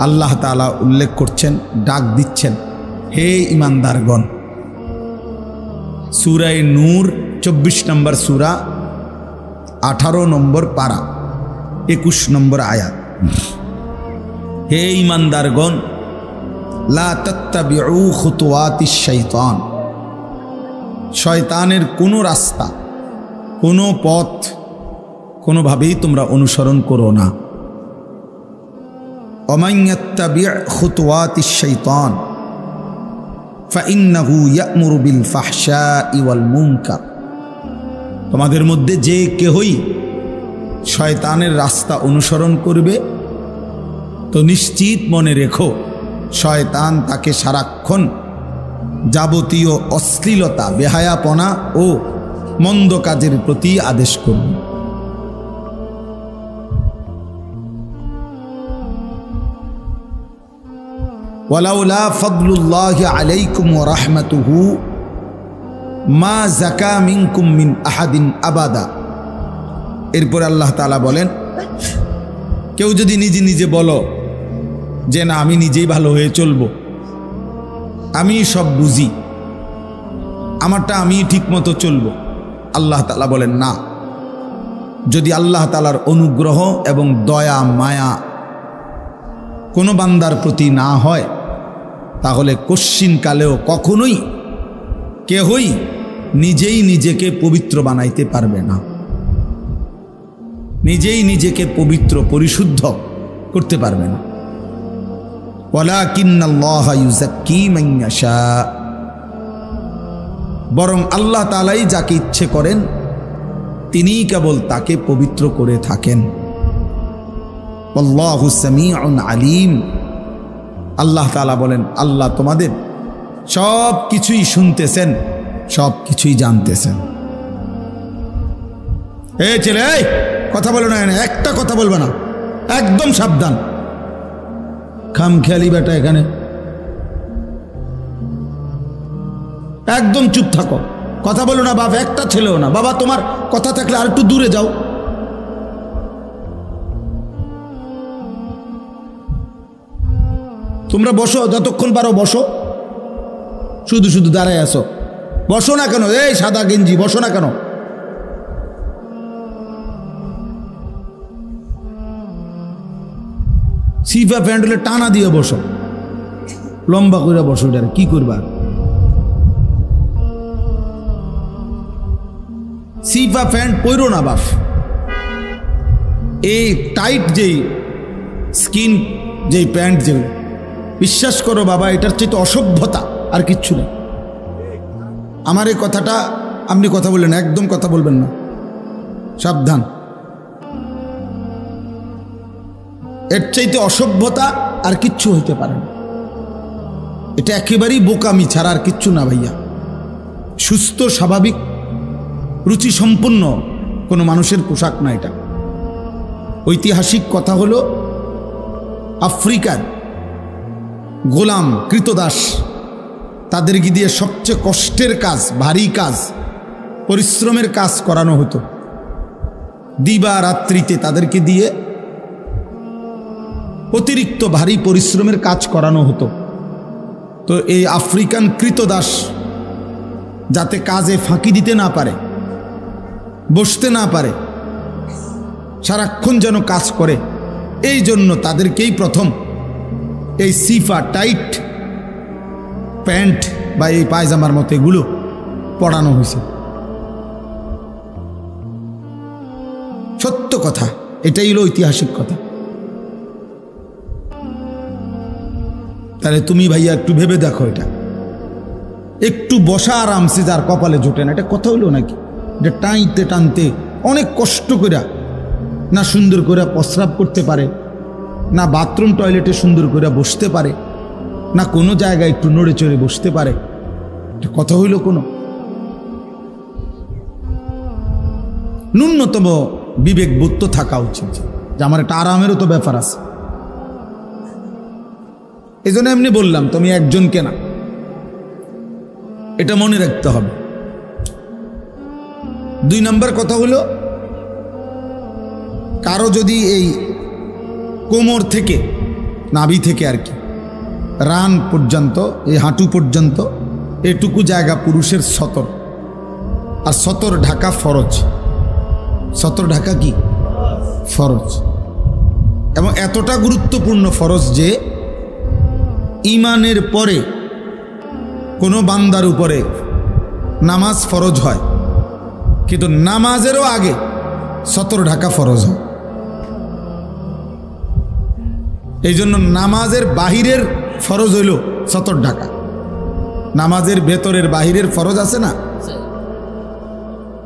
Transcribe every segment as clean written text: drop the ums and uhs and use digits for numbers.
আল্লাহ তাআলা উল্লেখ করছেন, ডাক দিচ্ছেন, হে ঈমানদারগণ। সূরা নূর 24 নম্বর সূরা, 18 নম্বর পারা, 21 নম্বর আয়াত। হে ঈমানদারগণ, লা তাত্তাবিউ খুতুওয়াতিশ শাইতান, শয়তানের কোনো রাস্তা, কোনো পথ কোনোভাবেই তোমরা অনুসরণ করো না। ওমান ইয়াত্তাবি' খুতুওয়াতিশ শাইতান ফাইন্নাহু ইয়া'মুরু বিল ফাহশাই ওয়াল মুনকার, তোমাদের মধ্যে যে কেহই শয়তানের রাস্তা অনুসরণ করবে তো নিশ্চিত মনে রেখো, শয়তান তাকে সারাক্ষণ যাবতীয় অশ্লীলতা, বেহায়াপনা ও মন্দ কাজের প্রতি আদেশ করবে। ওয়ালাউলা ফাদলুল্লাহি আলাইকুম ওয়া রাহমাতুহু মা যাকা মিনকুম মিন আহাদিন আবাদা। এরপর আল্লাহ তাআলা বলেন, কেউ যদি নিজে নিজে বলো যে না আমি নিজেই ভালো হয়ে চলবো, আমি সব বুঝি, আমারটা আমি ঠিক মতো চলবো, আল্লাহ তাআলা বলেন না। যদি আল্লাহ তাআলার অনুগ্রহ এবং দয়া মায়া কোনো বান্দার প্রতি না হয়, তাহলে কশ্চিনকালেও কখনোই কেহই নিজেই নিজেকে পবিত্র বানাইতে পারবে না, নিজেই নিজেকে পবিত্র পরিশুদ্ধ করতে পারবে না। ওয়ালাকিন্নাল্লাহা ইউযাক্কি মান ইয়াশা, বরং আল্লাহ তাআলাই যাকে ইচ্ছে করেন তিনিই কেবল তাকে পবিত্র করে থাকেন। আল্লাহু সামিউন আলিম, আল্লাহ তাআলা বলেন, আল্লাহ তোমাদের সব কিছুই শুনতেছেন, সব কিছুই জানতেছেন। এই ছেলে, এই কথা বলো না, একটা কথা বলবে না, একদম সাবধান। খামখেয়ালি বেটা, এখানে একদম চুপ থাকো, কথা বলো না। বাবা একটা ছেলেও না, বাবা তোমার কথা থাকলে আর একটু দূরে যাও। তোমরা বসো, যতক্ষণ পারো বসো, শুধু শুধু দাঁড়ায় আসো। বসো না কেন? এই সাদা গেঞ্জি, বসো না কেন? সিফা প্যান্ট হলে টানা দিয়ে বসো, লম্বা করে বসো। এটা কি করবা? সিফা প্যান্ট পরো না বাপ। এই টাইট যেই স্কিন যেই প্যান্ট, যেগুলো বিশ্বাস করো বাবা, এটার চেয়ে অসভ্যতা আর কিচ্ছু নেই। আমার এই কথাটা আপনি কথা বললেন, একদম কথা বলবেন না, সাবধান। এর চাইতে অসভ্যতা আর কিচ্ছু হইতে পারে না। এটা একেবারেই বোকামি ছাড়া আর কিচ্ছু না ভাইয়া। সুস্থ স্বাভাবিক রুচি সম্পন্ন কোনো মানুষের পোশাক না এটা। ঐতিহাসিক কথা হলো, আফ্রিকার গোলাম কৃতদাস, তাদেরকে দিয়ে সবচেয়ে কষ্টের কাজ, ভারী কাজ, পরিশ্রমের কাজ করানো হতো। দিবা রাত্রিতে তাদেরকে দিয়ে অতিরিক্ত ভারী পরিশ্রমের কাজ করানো হতো। তো এই আফ্রিকান কৃতদাস যাতে কাজে ফাঁকি দিতে না পারে, বসতে না পারে, সারাক্ষণ যেন কাজ করে, এই জন্য তাদেরকেই প্রথম এই সিফা টাইট প্যান্ট বা এই পায়জামার মতো এগুলো পরানো হয়েছে। সত্য কথা, এটাই হলো ঐতিহাসিক কথা। তাহলে তুমি ভাইয়া একটু ভেবে দেখো, এটা একটু বসা আরামসে যার কপালে জোটে না, এটা কথা হইলো নাকি? এটা টানতে টানতে অনেক কষ্ট করে না সুন্দর করে প্রস্রাব করতে পারে, না বাথরুম টয়লেটে সুন্দর করে বসতে পারে, না কোনো জায়গায় একটু নড়ে চড়ে বসতে পারে। এটা কথা হইল কোনো? ন্যূনতম বিবেকবোধ তো থাকা উচিত যে আমার একটা আরামেরও তো ব্যাপার আছে। এই জন্য এমনি বললাম, তুমি একজনকে না, এটা মনে রাখতে হবে। 2 নম্বর কথা হলো, কারো যদি এই কোমর থেকে নাভি থেকে আর কি রান পর্যন্ত, এই হাঁটু পর্যন্ত এটুকু জায়গা পুরুষের সতর, আর সতর ঢাকা ফরজ। সতর ঢাকা কি ফরজ, এবং এতটা গুরুত্বপূর্ণ ফরজ যে ঈমানের পরে কোনো বান্দার উপরে নামাজ ফরজ হয়, কিন্তু নামাজেরও আগে সতর ঢাকা ফরজ হয়। এই জন্য নামাজের বাহিরের ফরজ হইল সতর ঢাকা। নামাজের ভেতরের বাহিরের ফরজ আছে না,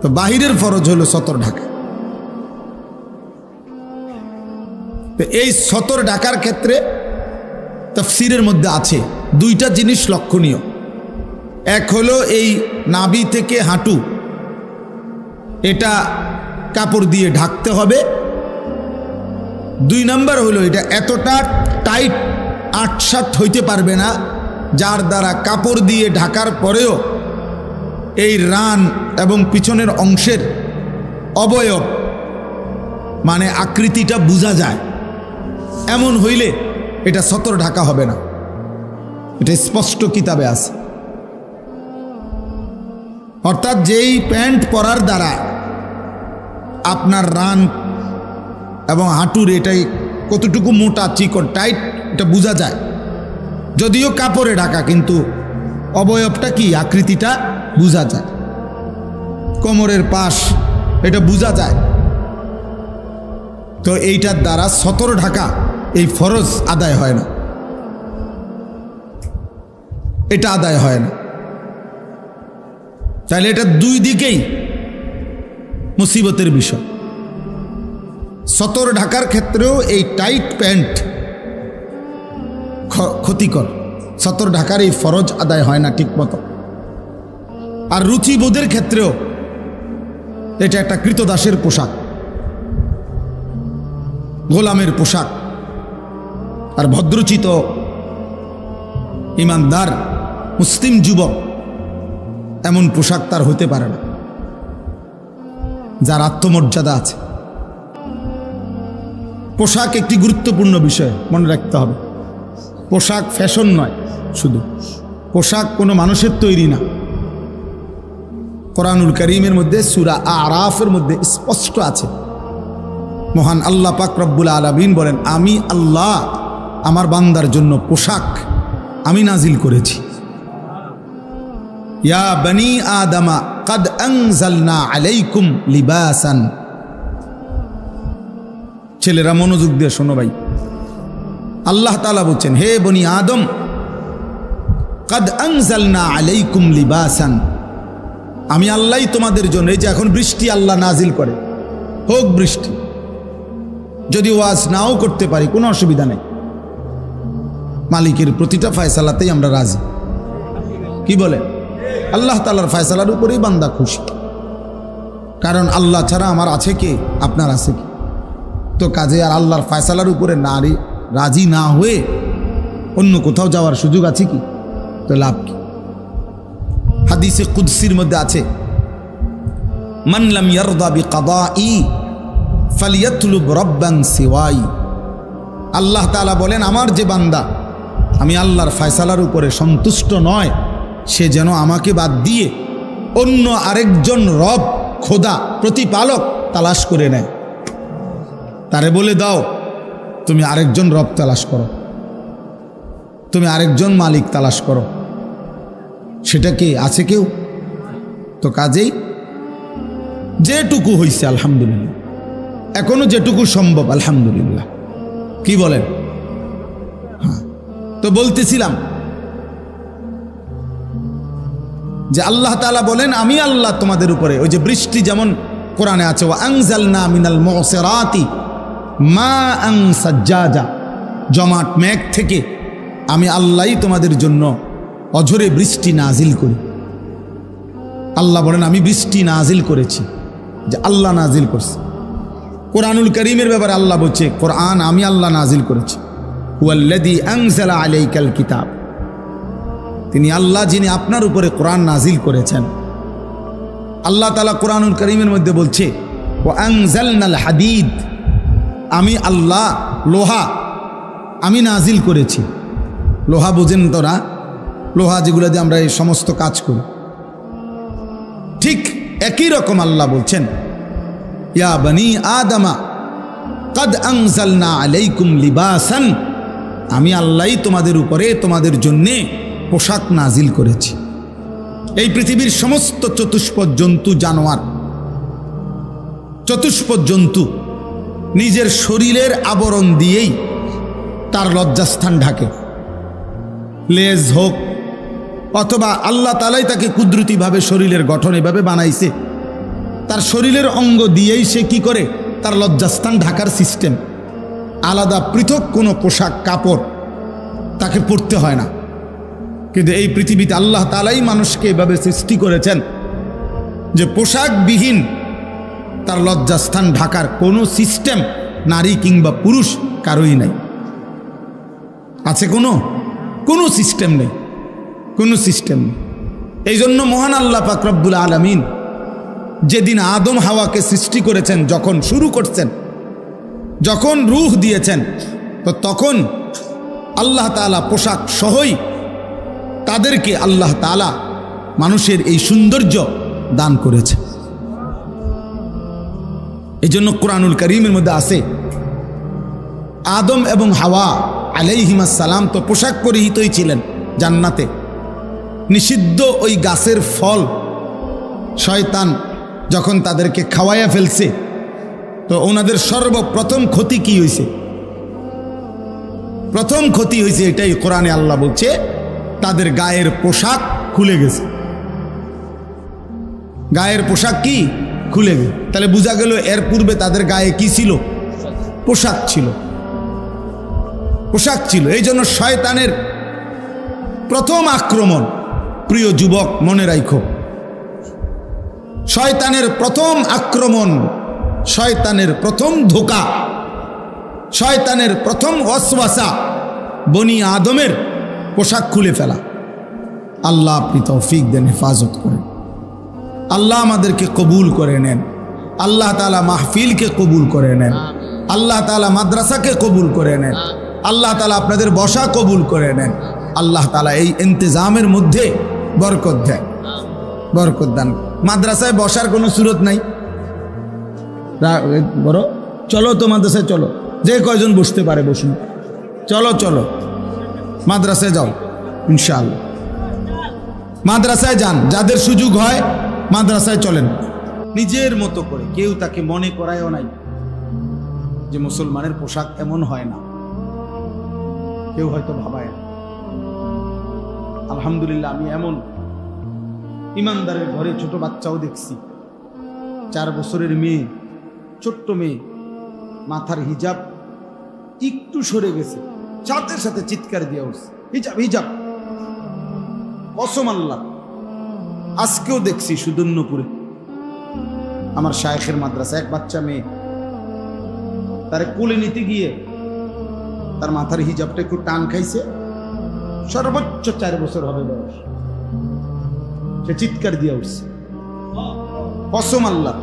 তো বাহিরের ফরজ হইল সতর ঢাকা। তো এই সতর ঢাকার ক্ষেত্রে তাফসীরের মধ্যে আছে দুইটা জিনিস লক্ষণীয়। এক হলো এই নাভি থেকে হাঁটু এটা কাপড় দিয়ে ঢাকতে হবে। দুই নাম্বার হলো এটা এতটা টাইট আটসাট হইতে পারবে না যার দ্বারা কাপড় দিয়ে ঢাকার পরেও এই রান এবং পিছনের অংশের অবয়ব মানে আকৃতিটা বোঝা যায়। এমন হইলে এটা সতর ঢাকা হবে না, এটা স্পষ্ট কিতাবে আছে। অর্থাৎ যেই প্যান্ট পরার দ্বারা আপনার রান এবং হাঁটুর এটাই কতটুকু মোটা চিকন টাইট এটা বোঝা যায়, যদিও কাপড়ে ঢাকা কিন্তু অবয়বটা কি আকৃতিটা বোঝা যায়। কোমরের পাশ এটা বোঝা যায়। তো এইটার দ্বারা সতর ঢাকা এই ফরজ আদায় হয় না, এটা আদায় হয় না। তাহলে এটা দুই দিকেই মুসিবতের বিষয়। সতর ঢাকার ক্ষেত্রেও এই টাইট প্যান্ট ক্ষতিকর, সতর ঢাকার এই ফরজ আদায় হয় না ঠিক মতো। আর রুচিবোধের ক্ষেত্রেও এটা একটা কৃতদাসের পোশাক, গোলামের পোশাক। আর ভদ্রচিত ইমানদার মুসলিম যুবক এমন পোশাক তার হতে পারে না, যার আত্মমর্যাদা আছে। পোশাক একটি গুরুত্বপূর্ণ বিষয়, মনে রাখতে হবে। পোশাক ফ্যাশন নয়, শুধু পোশাক কোনো মানুষের তৈরি না। কোরআনুল কারীমের মধ্যে সূরা আরাফের মধ্যে স্পষ্ট আছে, মহান আল্লাহ পাক রব্বুল আলামিন বলেন, আমি আল্লাহ আমার বান্দার জন্য পোশাক আমি নাজিল করেছি। ইয়া বনি আদমা কাদ আনজালনা আলাইকুম লিবাসান। ছেলেরা মনোযোগ দিয়ে শোনো ভাই, আল্লাহ তাআলা বলছেন, হে বনি আদম, কাদ আনজালনা আলাইকুম লিবাসান, আমি আল্লাহই তোমাদের জন্য, এই যে এখন বৃষ্টি আল্লাহ নাজিল করে, হোক বৃষ্টি, যদি ওয়াজ নাও করতে পারি কোনো অসুবিধা নেই, মালিকের প্রতিটা ফয়সালাতেই আমরা রাজি। কি বলে? আল্লাহ তাআলার ফয়সালার উপরেই বান্দা খুশি। কারণ আল্লাহ ছাড়া আমার আছে কে? আপনার আছে কি? তো কাজে আর আল্লাহর ফয়সালার উপরে নারী রাজি না হয়ে অন্য কোথাও যাওয়ার সুযোগ আছে কি? তো লাভ কি? হাদিসে কুদসির মধ্যে আছে, মান লাম ইয়ারদা বিকাদাই ফালিয়াতলুব রাব্বান সিওয়াই। আল্লাহ তাআলা বলেন, আমার যে বান্দা আমি আল্লাহর ফয়সালার উপরে সন্তুষ্ট নয়, সে যেন আমাকে বাদ দিয়ে অন্য আরেকজন রব, খোদা, প্রতিপালক তালাশ করে নেয়। তারে বলে দাও, তুমি আরেকজন রব তালাশ করো, তুমি আরেকজন মালিক তালাশ করো। সেটা কি আছে কেউ? তো কাজেই যেটুকু হইছে আলহামদুলিল্লাহ, এখনো যেটুকু সম্ভব আলহামদুলিল্লাহ। কি বলেন? হ্যাঁ, তো বলতেছিলাম যে আল্লাহ তাআলা বলেন, আমি আল্লাহ তোমাদের উপরে, ওই যে বৃষ্টি যেমন কোরআনে আছে, ওয়া আনজালনা মিনাল মুসিরাতি মাআন সাজ্জাজা, জমাট মেঘ থেকে আমি আল্লাহই তোমাদের জন্য অঝরে বৃষ্টি নাজিল করি। আল্লাহ বলেন, আমি বৃষ্টি নাজিল করেছি, যে আল্লাহ নাজিল করছে। কোরআনুল কারীমের ব্যাপারে আল্লাহ বলছে, কোরআন আমি আল্লাহ নাজিল করেছি। হুয়াল্লাযী আনজালা আলাইকাল কিতাব, তিনি আল্লাহ যিনি আপনার উপরে কোরআন নাজিল করেছেন। আল্লাহ তাআলা কোরআনুল কারীমের মধ্যে বলছে, ওয়া আনজালনাল হাদিদ, আমি আল্লাহ লোহা আমি নাজিল করেছি। লোহা বোঝেন তো না? লোহা যেগুলো দিয়ে আমরা এই সমস্ত কাজ করি, ঠিক একই রকম আল্লাহ বলছেন, ইয়া বনি আদমা কদ আনজালনা আলাইকুম লিবাসান, আমি আল্লাহই তোমাদের উপরে তোমাদের জন্যে পোশাক নাজিল করেছি। এই পৃথিবীর সমস্ত চতুষ্পদ জন্তু, জানোয়ার, চতুষ্পদ জন্তু নিজের শরীরের আবরণ দিয়েই তার লজ্জাস্থান ঢাকে। লেজ হোক অথবা আল্লাহ তাআলাই তাকে কুদরতিভাবে শরীরের গঠন এভাবে বানাইছে, তার শরীরের অঙ্গ দিয়েই সে কি করে, তার লজ্জাস্থান ঢাকার সিস্টেম। আলাদা পৃথক কোনো পোশাক কাপড় তাকে পরতে হয় না। কিন্তু এই পৃথিবীতে আল্লাহ তাআলাই মানুষকে এভাবে সৃষ্টি করেছেন যে পোশাকবিহীন তার লজ্জাস্থান ঢাকার কোনো সিস্টেম নারী কিংবা পুরুষ কারোই নাই। আছে কোনো সিস্টেম নেই, কোনো সিস্টেম নেই। এই জন্য মহান আল্লাহ পাক রব্বুল আলামিন যেদিন আদম হাওয়াকে সৃষ্টি করেছেন, যখন শুরু করছেন, যখন রূহ দিয়েছেন, তো তখন আল্লাহ তাআলা পোশাক সহই তাদেরকে আল্লাহ তাআলা মানুষের এই সৌন্দর্য দান করেছে। এই জন্য কোরআনুল কারীমের মধ্যে আছে, আদম এবং হাওয়া আলাইহিমাস সালাম তো পোশাক পরিহিতই ছিলেন জান্নাতে। নিষিদ্ধ ওই গাছের ফল শয়তান যখন তাদেরকে খাওয়াইয়া ফেলছে, তো ওনাদের সর্বপ্রথম ক্ষতি কি হয়েছে? প্রথম ক্ষতি হয়েছে এটাই, কোরআনে আল্লাহ বলছে তাদের গায়ের পোশাক খুলে গেছে। গায়ের পোশাক কি খুলে গেছে? তাহলে বোঝা গেল এর পূর্বে তাদের গায়ে কি ছিল? পোশাক ছিল, পোশাক ছিল। এই জন্য শয়তানের প্রথম আক্রমণ, প্রিয় যুবক মনে রাখো, শয়তানের প্রথম আক্রমণ, শয়তানের প্রথম ধোঁকা, শয়তানের প্রথম ওয়াসওয়াসা বনি আদমের পোশাক খুলে ফেলা। আল্লাহ আপনি তৌফিক দেন, হেফাজত করেন। আল্লাহ আমাদেরকে কবুল করে নেন। আল্লাহ তাআলা মাহফিলকে কবুল করে নেন। আল্লাহ তাআলা মাদ্রাসাকে কবুল করে নেন। আল্লাহ তাআলা আপনাদের বসা কবুল করে নেন। আল্লাহ তাআলা এই ইন্তজামের মধ্যে বরকত দেন, বরকত দান। মাদ্রাসায় বসার কোনো সুরত নাই, বড় চলো তো মাদ্রাসায় চলো, যে কয়জন বসতে পারে বসুন, চলো চলো মাদ্রাসায় যাও, ইনশাআল্লাহ মাদ্রাসায় যান। যাদের সুযোগ হয় মাদ্রাসায় চলেন, নিজের মতো করে। কেউ তাকে মনে করায়ও নাই যে মুসলমানের পোশাক এমন হয় না, কেউ হয়তো ভাবায় না। আলহামদুলিল্লাহ, আমি এমন ইমানদারের ঘরে ছোট বাচ্চাও দেখছি, 4 বছরের মেয়ে, ছোট্ট মেয়ে, মাথার হিজাব একটু সরে গেছে, সাথে সাথে চিৎকার দিয়ে উঠছে, হিজাব হিজাব। কসম আল্লাহ, আজকেও দেখছি সুদর্ণপুরে আমার শায়েখের মাদ্রাসা, এক বাচ্চা মেয়ে, তারে কোলে নিতে গিয়ে তার মাথার হিজাবটা একটু টান খাইছে, সর্বোচ্চ 4 বছর হবে বয়স, সে চিৎকার দিয়ে উঠছে। কসম আল্লাহ,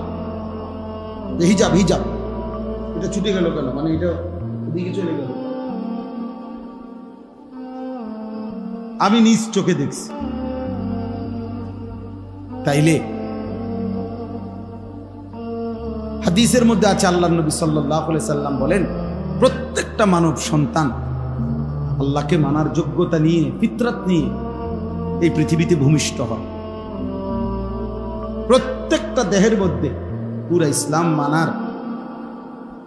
হিজাব হিজাব, এটা ছুটে গেল কেন, মানে এটা ওদিকে চলে গেল। আমি নিজ চোখে দেখছি। তাইলে হাদিসের মধ্যে আছে, আল্লাহর নবী সাল্লাল্লাহু আলাইহি সাল্লাম বলেন, প্রত্যেকটা মানব সন্তান আল্লাহকে মানার যোগ্যতা নিয়ে, ফিতরাত নিয়ে এই পৃথিবীতে ভূমিষ্ঠ হয়। প্রত্যেকটা দেহের মধ্যে পুরা ইসলাম মানার,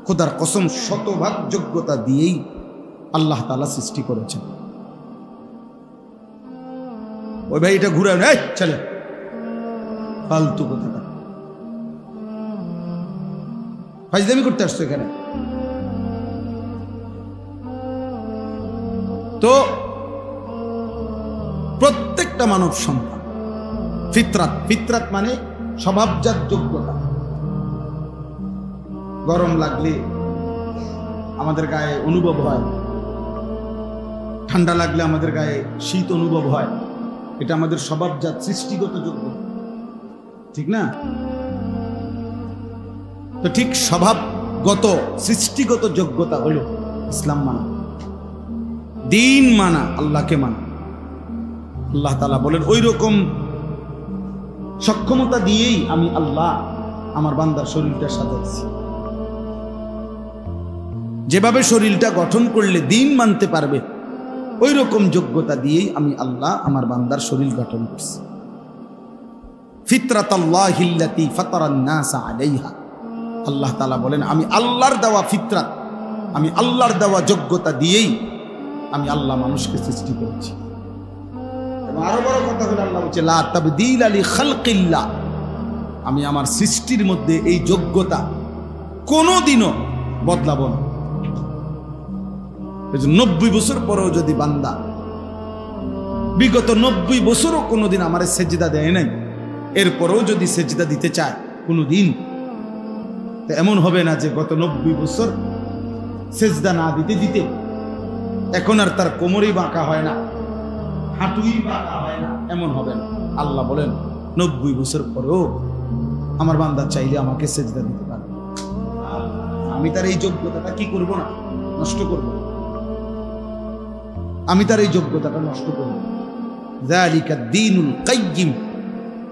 খোদার কসম, 100% যোগ্যতা দিয়েই আল্লাহ তাআলা সৃষ্টি করেছেন। ওই ভাই এটা ঘুরায় না, চলে ফালতু কথা, ফাজলামি করতে আসছো এখানে। তো প্রত্যেকটা মানব সন্তান ফিতরাত, ফিতরাত মানে স্বভাবজাত যোগ্যতা। গরম লাগলে আমাদের গায়ে অনুভব হয়, ঠান্ডা লাগলে আমাদের গায়ে শীত অনুভব হয়, এটা আমাদের স্বভাবজাত সৃষ্টিগত যোগ্যতা, ঠিক না? তো ঠিক স্বভাবগত সৃষ্টিগত যোগ্যতা হলো ইসলাম মানা। দিন মানা, আল্লাহকে মানা। আল্লাহ তাআলা বলেন ওই রকম সক্ষমতা দিয়েই আমি আল্লাহ আমার বান্দার শরীরটা সাজাচ্ছি। যেভাবে শরীরটা গঠন করলে দিন মানতে পারবে, ওই রকম যোগ্যতা দিয়েই আমি আল্লাহ আমার বান্দার শরীর গঠন করছি। ফিতরাতাল্লাহিল্লাতী ফাতারান নাসা আলাইহা, আল্লাহ তাআলা বলেন আমি আল্লাহর দেওয়া ফিতরাত, আমি আল্লাহর দেওয়া যোগ্যতা দিয়েই আমি আল্লাহ মানুষকে সৃষ্টি করেছি। এবং আরো বড় কথা হলো আল্লাহ বলছে লা তাবদীলা লিখালকিল্লাহ, আমি আমার সৃষ্টির মধ্যে এই যোগ্যতা কোনোদিনও বদলাবো না। 90 বছর পরেও যদি বান্দা বিগত 90 বছরও কোনোদিন আমার সেজদা দেয় নাই, এরপরেও যদি সেজদা দিতে চায় কোনোদিন, তো এমন হবে না যে গত 90 বছর সেজদা না দিতে দিতে এখন আর তার কোমরই বাঁকা হয় না, হাঁটুই বাঁকা হয় না, এমন হবে না। আল্লাহ বলেন 90 বছর পরেও আমার বান্দা চাইলে আমাকে সেজদা দিতে পারে। আমি তার এই যোগ্যতাটা কি করব না, নষ্ট করব না। আমি তার এই যোগ্যতাটা নষ্ট করব না। যালিকা দ্বীনুল কাইয়্যিম,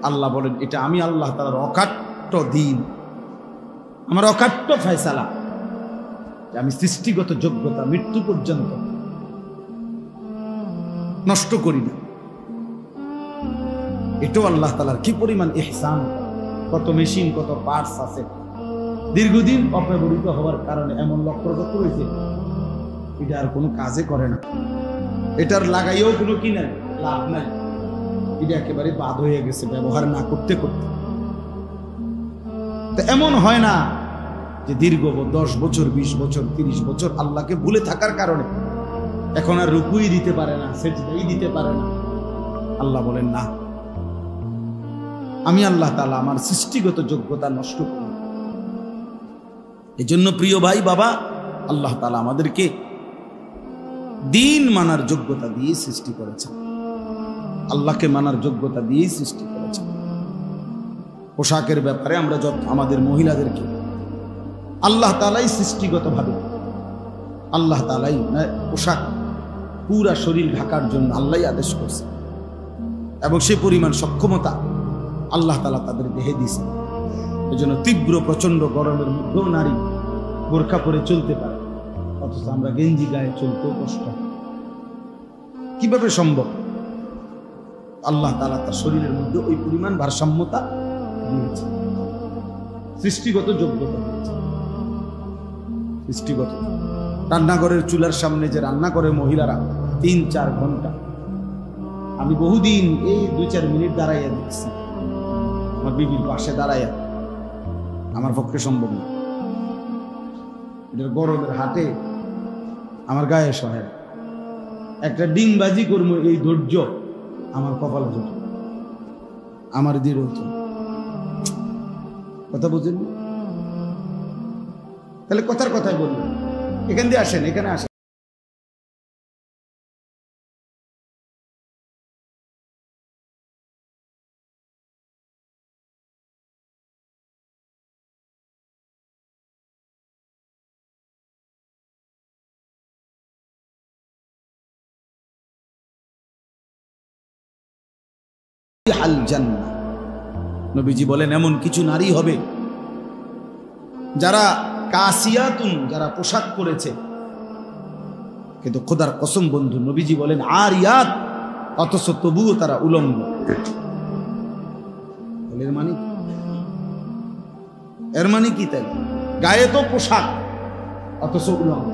আল্লাহ বলেন এটা আমি আল্লাহ তাআলার অকাট্য দিন, আমার অকাট্য ফয়সালা, আমি সৃষ্টিগত যোগ্যতা মৃত্যু পর্যন্ত নষ্ট করি না। এটাও আল্লাহ তাআলার কি পরিমাণ ইহসান। কত মেশিন, কত পার্টস আছে দীর্ঘদিন অব্যবহৃত হওয়ার কারণে এমন লক্ষ্য হয়েছে এটা আর কোনো কাজে করে না, এটার লাগাইও কোনো কি নাই, লাভ নাই, এটা একেবারে বাদ হয়ে গেছে ব্যবহার না করতে করতে। তো এমন হয় না যে দীর্ঘ 10 বছর 20 বছর 30 বছর আল্লাহকে ভুলে থাকার কারণে এখন আর রুকুই দিতে পারে না, সেজদাই দিতে পারে না। আল্লাহ বলেন না, আমি আল্লাহ তাআলা আমার সৃষ্টিগত যোগ্যতা নষ্ট করি। এই জন্য প্রিয় ভাই বাবা, আল্লাহ তাআলা আমাদেরকে দিন মানার যোগ্যতা দিয়ে সৃষ্টি করেছেন, আল্লাহকে মানার যোগ্যতা দিয়ে সৃষ্টি করেছেন। পোশাকের ব্যাপারে আমরা আমাদের মহিলাদেরকে আল্লাহ তাআলাই সৃষ্টিগতভাবে, আল্লাহ তাআলাই পোশাক পুরা শরীর ঢাকার জন্য আল্লাহই আদেশ করছে, এবং সে পরিমাণ সক্ষমতা আল্লাহ তাআলা তাদের দেহে দিয়েছে। এই জন্য তীব্র প্রচন্ড গরমের মধ্যেও নারী বোরকা পরে চলতে পারে, অথচ আমরা গেঞ্জি গায়ে চলতেও কষ্ট। কিভাবে সম্ভব? আল্লাহ তাআলা তার শরীরের মধ্যে ওই পরিমাণ ভারসাম্যতা দিয়েছে, সৃষ্টিগত যোগ্যতা দিয়েছে। সৃষ্টিগত রান্নাঘরের চুলার সামনে যে রান্না করে মহিলারা 3-4 ঘন্টা, আমি বহুদিন এই 2-4 মিনিট দাঁড়াইয়া দেখছি, আমার বিবির পাশে দাঁড়াইয়া, আমার পক্ষে সম্ভব না। এটার গরমের হাটে আমার গায়ে সহায়, একটা ডিমবাজি করবো এই ধৈর্য আমার কপাল ধৈর্য, আমার দৃঢ় কথা বুঝেন? তাহলে কথার কথাই বলবেন, এখান দিয়ে আসেন, এখানে আসেন। নবীজি বলেন এমন কিছু নারী হবে যারা কাসিয়াতুন, যারা পোশাক পরেছে, কিন্তু খোদার কসম বন্ধু, নবীজি বলেন আরিয়াত, অথচ তবুও তারা উলঙ্গ। এর মানে কি? তাই গায়ে তো পোশাক অথচ উলঙ্গ।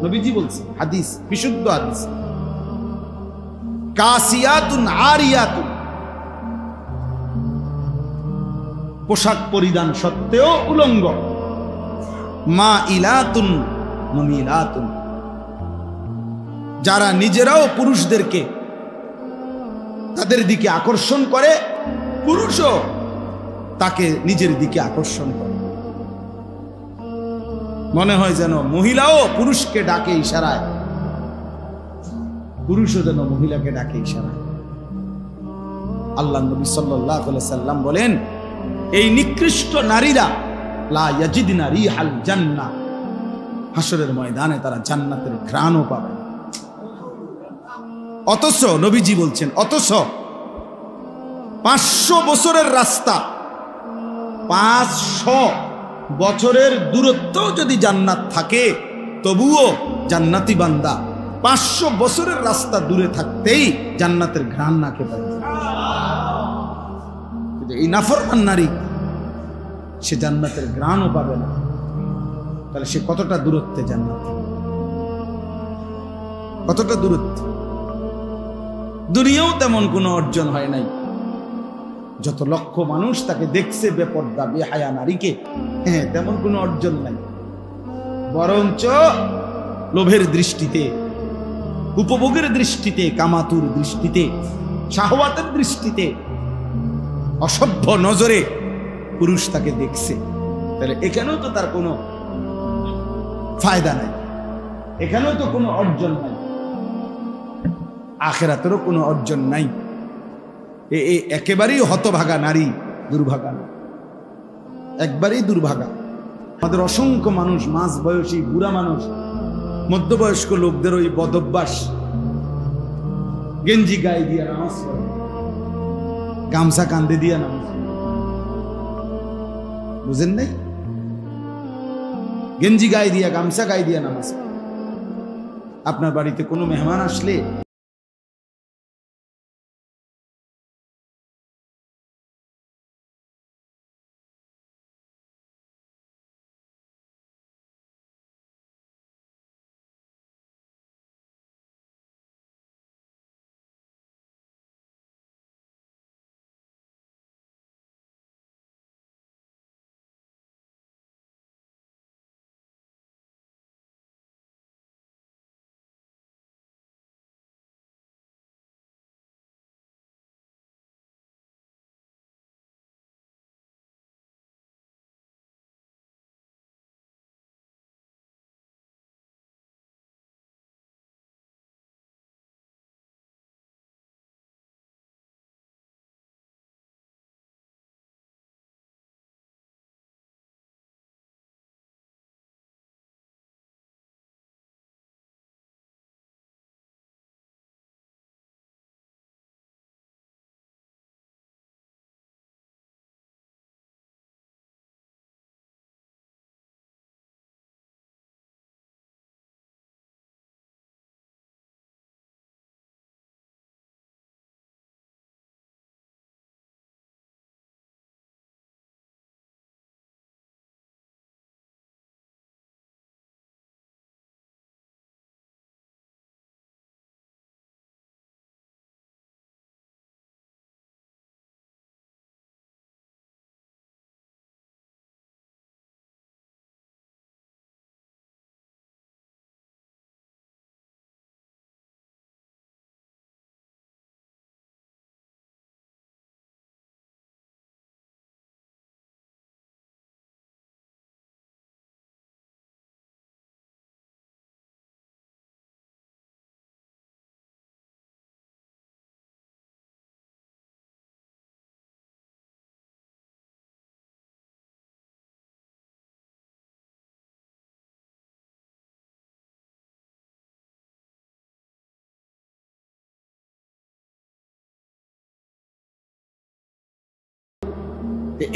নবীজি বলছে, হাদিস, বিশুদ্ধ হাদিস, কাসিয়াতুন আরিয়াতুন, পোশাক পরিধান সত্ত্বেও উলঙ্গ। মা ইলাতুন মুমিলাতুন, যারা নিজেরাও পুরুষদেরকে তাদের দিকে আকর্ষণ করে, পুরুষও তাকে নিজের দিকে আকর্ষণ করে। মনে হয় যেন মহিলাও পুরুষকে ডাকে ইশারায়, পুরুষও যেন মহিলাকে ডাকে ইশারায়। আল্লাহ নবী সাল্লাল্লাহু আলাইহি সাল্লাম বলেন, এই নিকৃষ্ট নারীরা লা ইয়াজিদনা রিহাল জান্নাহ, হাসরের ময়দানে তারা জান্নাতের ঘ্রাণও পাবে। অথচ নবীজি বলছেন, অথচ 500 বছরের রাস্তা, 500 বছরের দূরত্ব যদি জান্নাত থাকে, তবুও জান্নাতি বান্দা 500 বছরের রাস্তা দূরে থাকতেই জান্নাতের ঘ্রাণ নাকে পায়। এই নাফরমান নারী, সে জান্নাতের ঘ্রাণও পাবে না, তাহলে সে কতটা দূরত্বে জান্নাত, কতটা দূরত্ব। দুনিয়াও তেমন কোনো অর্জন হয় নাই, যত লক্ষ মানুষ তাকে দেখছে বেপর্দা বেহায়া নারীকে, হ্যাঁ, তেমন কোনো অর্জন নাই। বরঞ্চ লোভের দৃষ্টিতে, উপভোগের দৃষ্টিতে, কামাতুর দৃষ্টিতে, শাহওয়াতের দৃষ্টিতে, অসভ্য নজরে পুরুষ তাকে দেখছে। তাহলে এখানেও তো তার কোনো ফায়দা নাই, এখানেও তো কোনো অর্জন নাই, আখিরাতেরও কোনো অর্জন নাই। একেবারেই হতভাগা নারী, দুর্ভাগা, একবারেই দুর্ভাগা। আমাদের অসংখ্য মানুষ, মাঝ বয়সী বুড়া মানুষ, মধ্যবয়স্ক লোকদের ওই বদভ্যাস, গেঞ্জি গায়ে দিয়ে নামাজ পড়ে, গামছা কান্দে দিয়ে নামাজ পড়ে। বুঝেন নাই? গেঞ্জি গায়ে দিয়া, গামছা গায়ে দিয়া নামাজ পড়ে। আপনার বাড়িতে কোনো মেহমান আসলে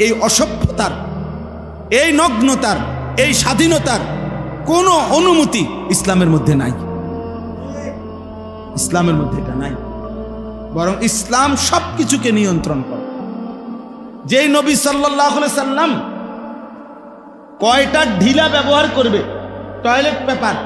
এই অসভ্যতার, এই নগ্নতার, এই স্বাধীনতার কোনো অনুমতি ইসলামের মধ্যে নাই। ইসলামের মধ্যে এটা নাই, বরং ইসলাম সবকিছুকে নিয়ন্ত্রণ করে। যেই নবী সাল্লাল্লাহু আলাইহি সাল্লাম কয়টা ঢিলা ব্যবহার করবে, টয়লেট পেপার,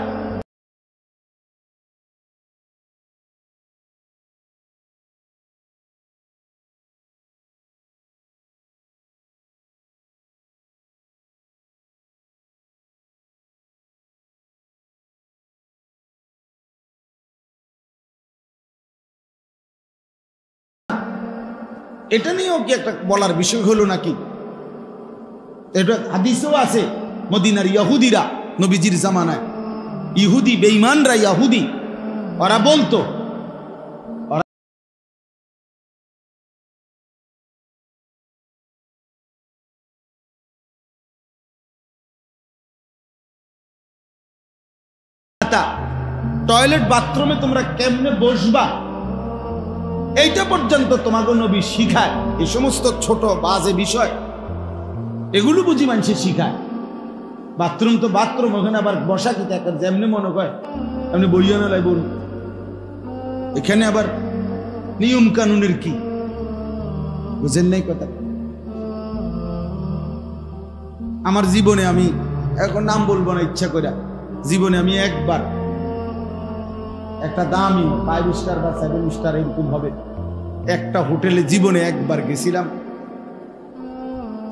এটা নিয়েও কি একটা বলার বিষয় হলো নাকি? এটা হাদিসেও আছে, মদিনার ইহুদিরা নবীজির জামানায়, ইহুদি বেঈমানরা, ইহুদি ওরা বলতো, টয়লেট বাথরুমে তোমরা কেমনে বসবা এইটা পর্যন্ত তোমাকে নবী শিখায়। এই সমস্ত ছোট বাজে বিষয় এগুলো বুঝি মানুষে শিখায়। বাথরুম তো বাথরুম, ওখানে আবার বসা কি থাকে যেমনি মনে হয় আপনি বইয়া না লাগবেন। এখানে আবার নিয়ম কানুনের কি বুঝেন নাই কথা। আমার জীবনে আমি এখন নাম বলবো না ইচ্ছা করে, জীবনে আমি একবার একটা দামি 5 স্টার বা 7 স্টার এরকম হবে একটা হোটেলে জীবনে একবার গেছিলাম।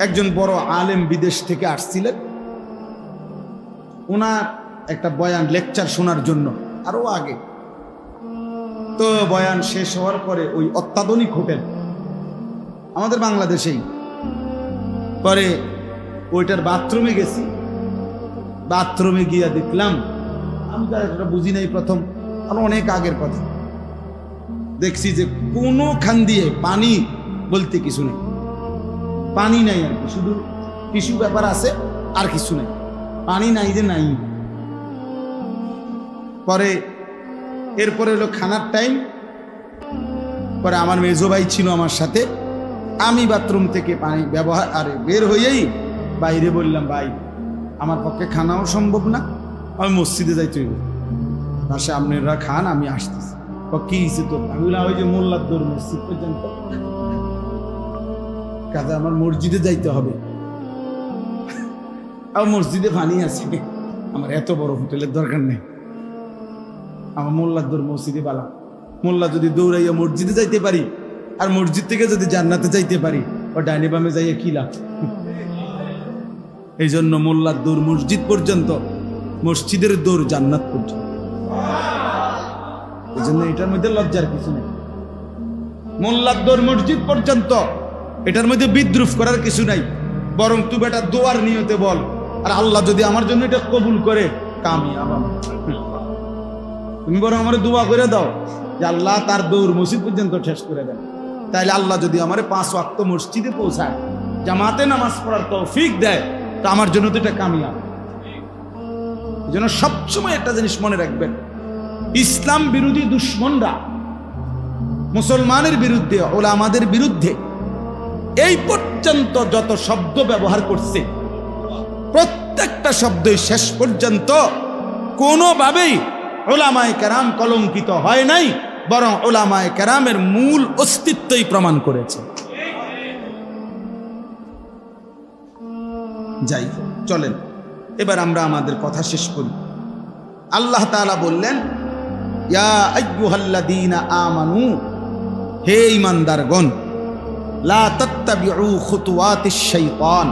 একজন বড় আলেম বিদেশ থেকে আসছিলেন, ওনার একটা বয়ান লেকচার শোনার জন্য আরো আগে। তো বয়ান শেষ হওয়ার পরে ওই অত্যাধুনিক হোটেল আমাদের বাংলাদেশেই, পরে ওইটার বাথরুমে গেছি। বাথরুমে গিয়া দেখলাম, আমি তো এটা বুঝি নাই প্রথম, আর অনেক আগের কথা, দেখছি যে কোনো খান দিয়ে পানি বলতে কিছু নেই, পানি নাই আর কি, শুধু টিস্যু পেপার আছে আর কিছু নেই, পানি নাই যে নাই। পরে এরপরে হলো খানার টাইম। পরে আমার মেজো ভাই ছিল আমার সাথে, আমি বাথরুম থেকে পানি ব্যবহার আর বের হয়েই বাইরে বললাম, ভাই আমার পক্ষে খানাও সম্ভব না, আমি মসজিদে যাইতে হইব, পাশে আপনারা খান, আমি আসতেছি। কি হয়েছে তো? আমি বললাম ওই যে মোল্লার দৌর মসজিদ পর্যন্ত, কাজে আমার মসজিদে যাইতে হবে, আর মসজিদে পানি আছে, আমার এত বড় হোটেলের দরকার নেই, আমার মোল্লার দৌর মসজিদে বালা। মোল্লা যদি দৌড়াইয়া মসজিদে যাইতে পারি আর মসজিদ থেকে যদি জান্নাতে যাইতে পারি, ও ডাইনে বামে যাইয়া কি লাভ? এই জন্য মোল্লার দৌড় মসজিদ পর্যন্ত, মসজিদের দৌড় জান্নাত পর্যন্ত। এই জন্য এটার মধ্যে লজ্জার কিছু নেই। মোল্লার দৌড় মসজিদ পর্যন্ত, এটার মধ্যে বিদ্রুপ করার কিছু নাই। বরং তুই বেটা দোয়ার নিয়তে বল, আর আল্লাহ যদি আমার জন্য এটা কবুল করে কামিয়াব। তুমি বরং আমার দোয়া করে দাও যে আল্লাহ তার দৌড় মসজিদ পর্যন্ত শেষ করে দেন। তাইলে আল্লাহ যদি আমার 5 ওয়াক্ত মসজিদে পৌঁছায়, জামাতে নামাজ পড়ার তৌফিক দেয়, তা আমার জন্য তো এটা কামিয়াব। এই জন্য সবসময় একটা জিনিস মনে রাখবেন, ইসলাম বিরোধী দুশ্মনরা মুসলমানের বিরুদ্ধে, ওলামাদের বিরুদ্ধে এই পর্যন্ত যত শব্দ ব্যবহার করছে, প্রত্যেকটা শব্দই শেষ পর্যন্ত কোনোভাবেই উলামায়ে কেরাম কলঙ্কিত হয় নাই, বরং উলামায়ে কেরামের মূল অস্তিত্বই প্রমাণ করেছে। যাই চলেন এবার আমরা আমাদের কথা শেষ করি। আল্লাহ তাআলা বললেন, ইয়া আইয়ুহাল্লাযীনা আমানু, হে ঈমানদারগণ, লা তাত্তাবিউ খুতুওয়াতিশ শাইতান,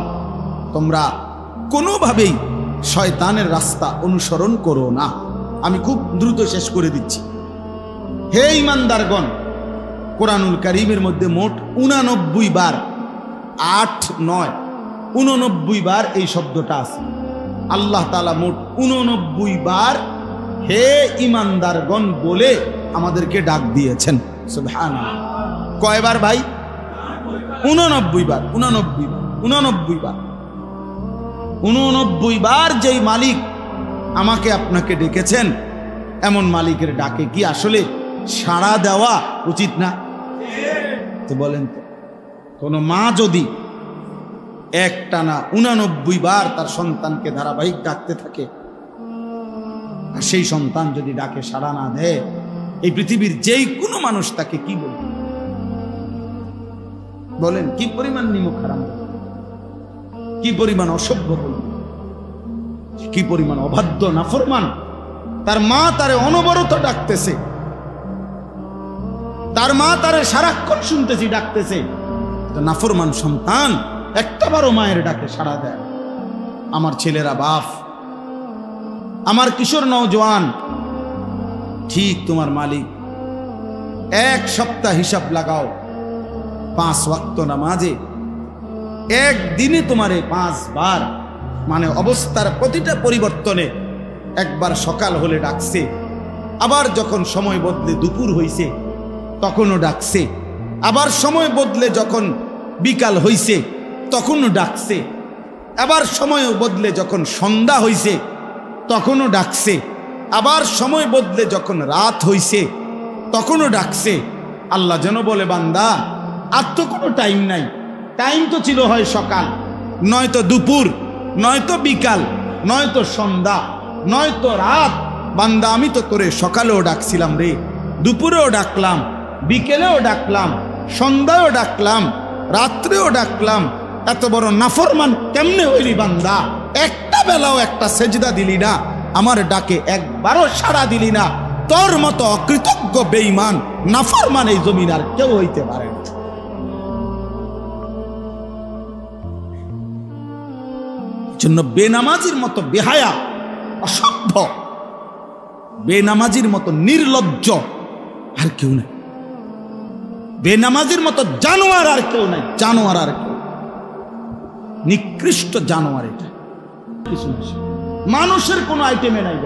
তোমরা কোনোভাবেই শয়তানের রাস্তা অনুসরণ করো না। আমি খুব দ্রুত শেষ করে দিচ্ছি। হে ঈমানদারগণ, কোরআনুল কারীমের মধ্যে মোট 89 বার, 8, 9, 89 বার এই শব্দটা আছে। আল্লাহ তাআলা মোট 89 বার হে ঈমানদারগণ বলে আমাদেরকে ডাক দিয়েছেন। সুবহানাল্লাহ। কয়বার ভাই? 89 বার। 89 বার। 89 বার যেই মালিক আমাকে আপনাকে ডেকেছেন, এমন মালিকের ডাকে কি আসলে সাড়া দেওয়া উচিত না? তো বলেন তো, কোন মা যদি একটানা 89 বার তার সন্তানকে ধারাবাহিক ডাকতে থাকে, আর সেই সন্তান যদি ডাকে সাড়া না দেয়, এই পৃথিবীর যেই কোনো মানুষ তাকে কি বলবে? বলেন, কি পরিমাণ নিমুখ হারাম, কি পরিমাণ অসভ্য বলবে, কি পরিমাণ অবাধ্য নাফরমান। তার মা তারে অনবরত ডাকতেছে, তার মা তারে সারাক্ষণ শুনতেছি ডাকতেছে, নাফরমান সন্তান একটাবারও মায়ের ডাকে সাড়া দেয়। আমার ছেলেরা বাপ, আমার কিশোর নওজোয়ান, ঠিক তোমার মালিক। 1 সপ্তাহ হিসাব লাগাও, 5 ওয়াক্ত নামাজে একদিনে তোমারে 5 বার, মানে অবস্থার প্রতিটা পরিবর্তনে, একবার সকাল হলে ডাকছে, আবার যখন সময় বদলে দুপুর হইছে তখনও ডাকছে, আবার সময় বদলে যখন বিকাল হইছে তখনও ডাকছে, আবার সময় বদলে যখন সন্ধ্যা হইছে তখনও ডাকছে, আবার সময় বদলে যখন রাত হইছে তখনও ডাকছে, আল্লাহ যেন বলে, বান্দা আর তো কোনো টাইম নাই, টাইম তো ছিল হয় সকাল, নয়তো দুপুর, নয়তো বিকাল, নয়তো সন্ধ্যা, নয়তো রাত। বান্দা আমি তো তোরে সকালেও ডাকছিলাম রে, দুপুরেও ডাকলাম, বিকেলেও ডাকলাম, সন্ধ্যায়ও ডাকলাম, রাত্রেও ডাকলাম। এত বড় নাফরমান কেমনে হইলি বান্দা? একটা বেলাও একটা সেজদা দিলি না, আমার ডাকে একবারও সাড়া দিলি না। তোর মতো অকৃতজ্ঞ বেঈমান নাফরমান এই জমিন আর কেউ হইতে পারে না। জন্য বেনামাজির মতো বেহায়া, অসভ্য, বেনামাজির মতো নির্লজ্জ আর কেউ নাই, বেনামাজির মতো জানোয়ার আর কেউ নাই, জানোয়ার আর কেউ, নিকৃষ্ট জানোয়ার এটা। মানুষের কোন আইটেমে নাই।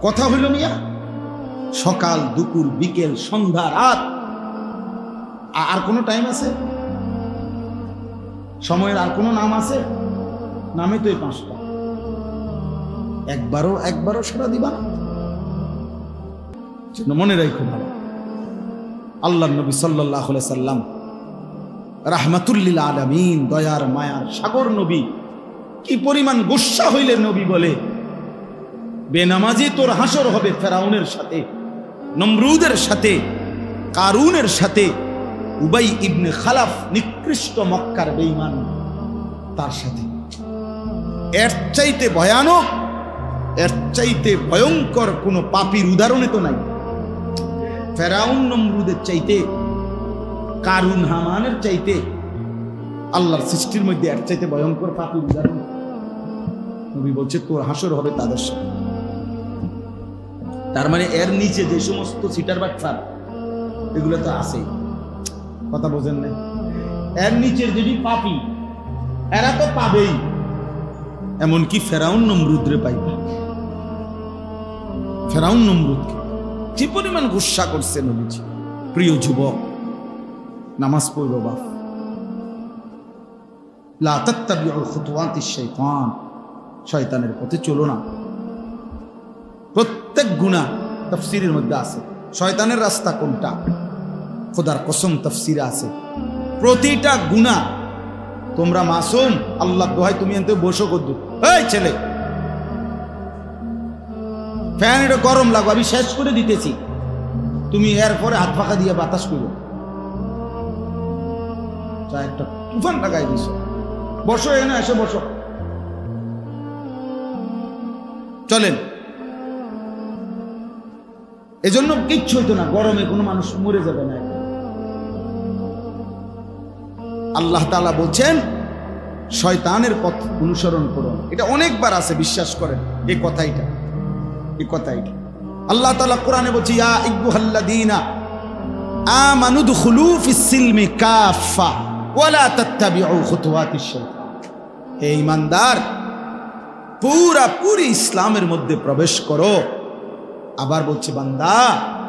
কথা হইল মিয়া, সকাল দুপুর বিকেল সন্ধ্যা রাত, আর কোনো টাইম আছে? সময়ের আর কোনো নাম আছে? নামে তো এই 5টা। একবারও সারা দিবা না। মনে রাখো ভালো, আল্লাহ নবী সাল্লাল্লাহু আলাইহি সাল্লাম রাহমাতুল লিল আলামিন, দয়ার মায়ার সাগর নবী, কি পরিমাণ গুসা হইলে নবী বলে, বেনামাজি তোর হাসর হবে ফেরাউনের সাথে, নমরুদের সাথে, কারুনের সাথে, উবাই ইবনে খালাফ নিকৃষ্ট মক্কার বেঈমান তার সাথে। এর চাইতে ভয়ানক, এর চাইতে ভয়ঙ্কর কোন পাপীর উদাহরণে তো নাই। ফেরাউন নমরুদের চাইতে, কারুন হামানের চাইতে আল্লাহর সৃষ্টির মধ্যে এর চাইতে ভয়ঙ্কর পাপীর উদাহরণ। নবী বলছে তোর হাসর হবে তাদের সাথে। তার মানে এর নিচে যে সমস্ত সিটার বাটফার, এগুলো তো আছেই। কথা বোঝেন না? এর নিচের যদি পাপী, এরা তো পাবেই। এমনকি ফেরাউন নমরুদরে পাইবে। ফেরাউন নমরুদকে যে পরিমাণ গুসা করছে নবীজি। প্রিয় যুবক, নামাজ পড়ব বাপ, লা তাত্তাবিউ খুতুওয়াতিশ শাইতান, শয়তানের পথে চলো না। প্রত্যেক গুনাহ তাফসীরের মধ্যে আছে, শয়তানের রাস্তা কোনটা, খোদার কসম তাফসীরে আছে। প্রতিটা গুনাহ, তোমরা মাসুম, আল্লাহ দোহাই তুমি এনতে বসো কদ্দু, এই ছেলে ফ্যান এটা গরম লাগবে, আমি শেষ করে দিতেছি, তুমি এরপরে হাত ফাঁকা দিয়ে বাতাস করো, যা একটা তুফান লাগাই দিছ, বসো এনে এসে বসো, চলেন। এজন্য কিচ্ছু হইতো না, গরমে কোনো মানুষ মরে যাবে না। আল্লাহ তাআলা বলছেন শয়তানের পথ অনুসরণ করুন। এটা অনেকবার আছে, বিশ্বাস করেন এই কথাইটা। আল্লাহ তাআলা কোরআনে বলছে, ইয়া আইয়ুহাল্লাযীনা আমানু দুখুলু ফিস সিলমি কাফা ওয়ালা তাত্তাবিউ খুতুওয়াতিশ শাইতান। হে ঈমানদার, পুরি ইসলামের মধ্যে প্রবেশ করো। আবার বলছে, বান্দা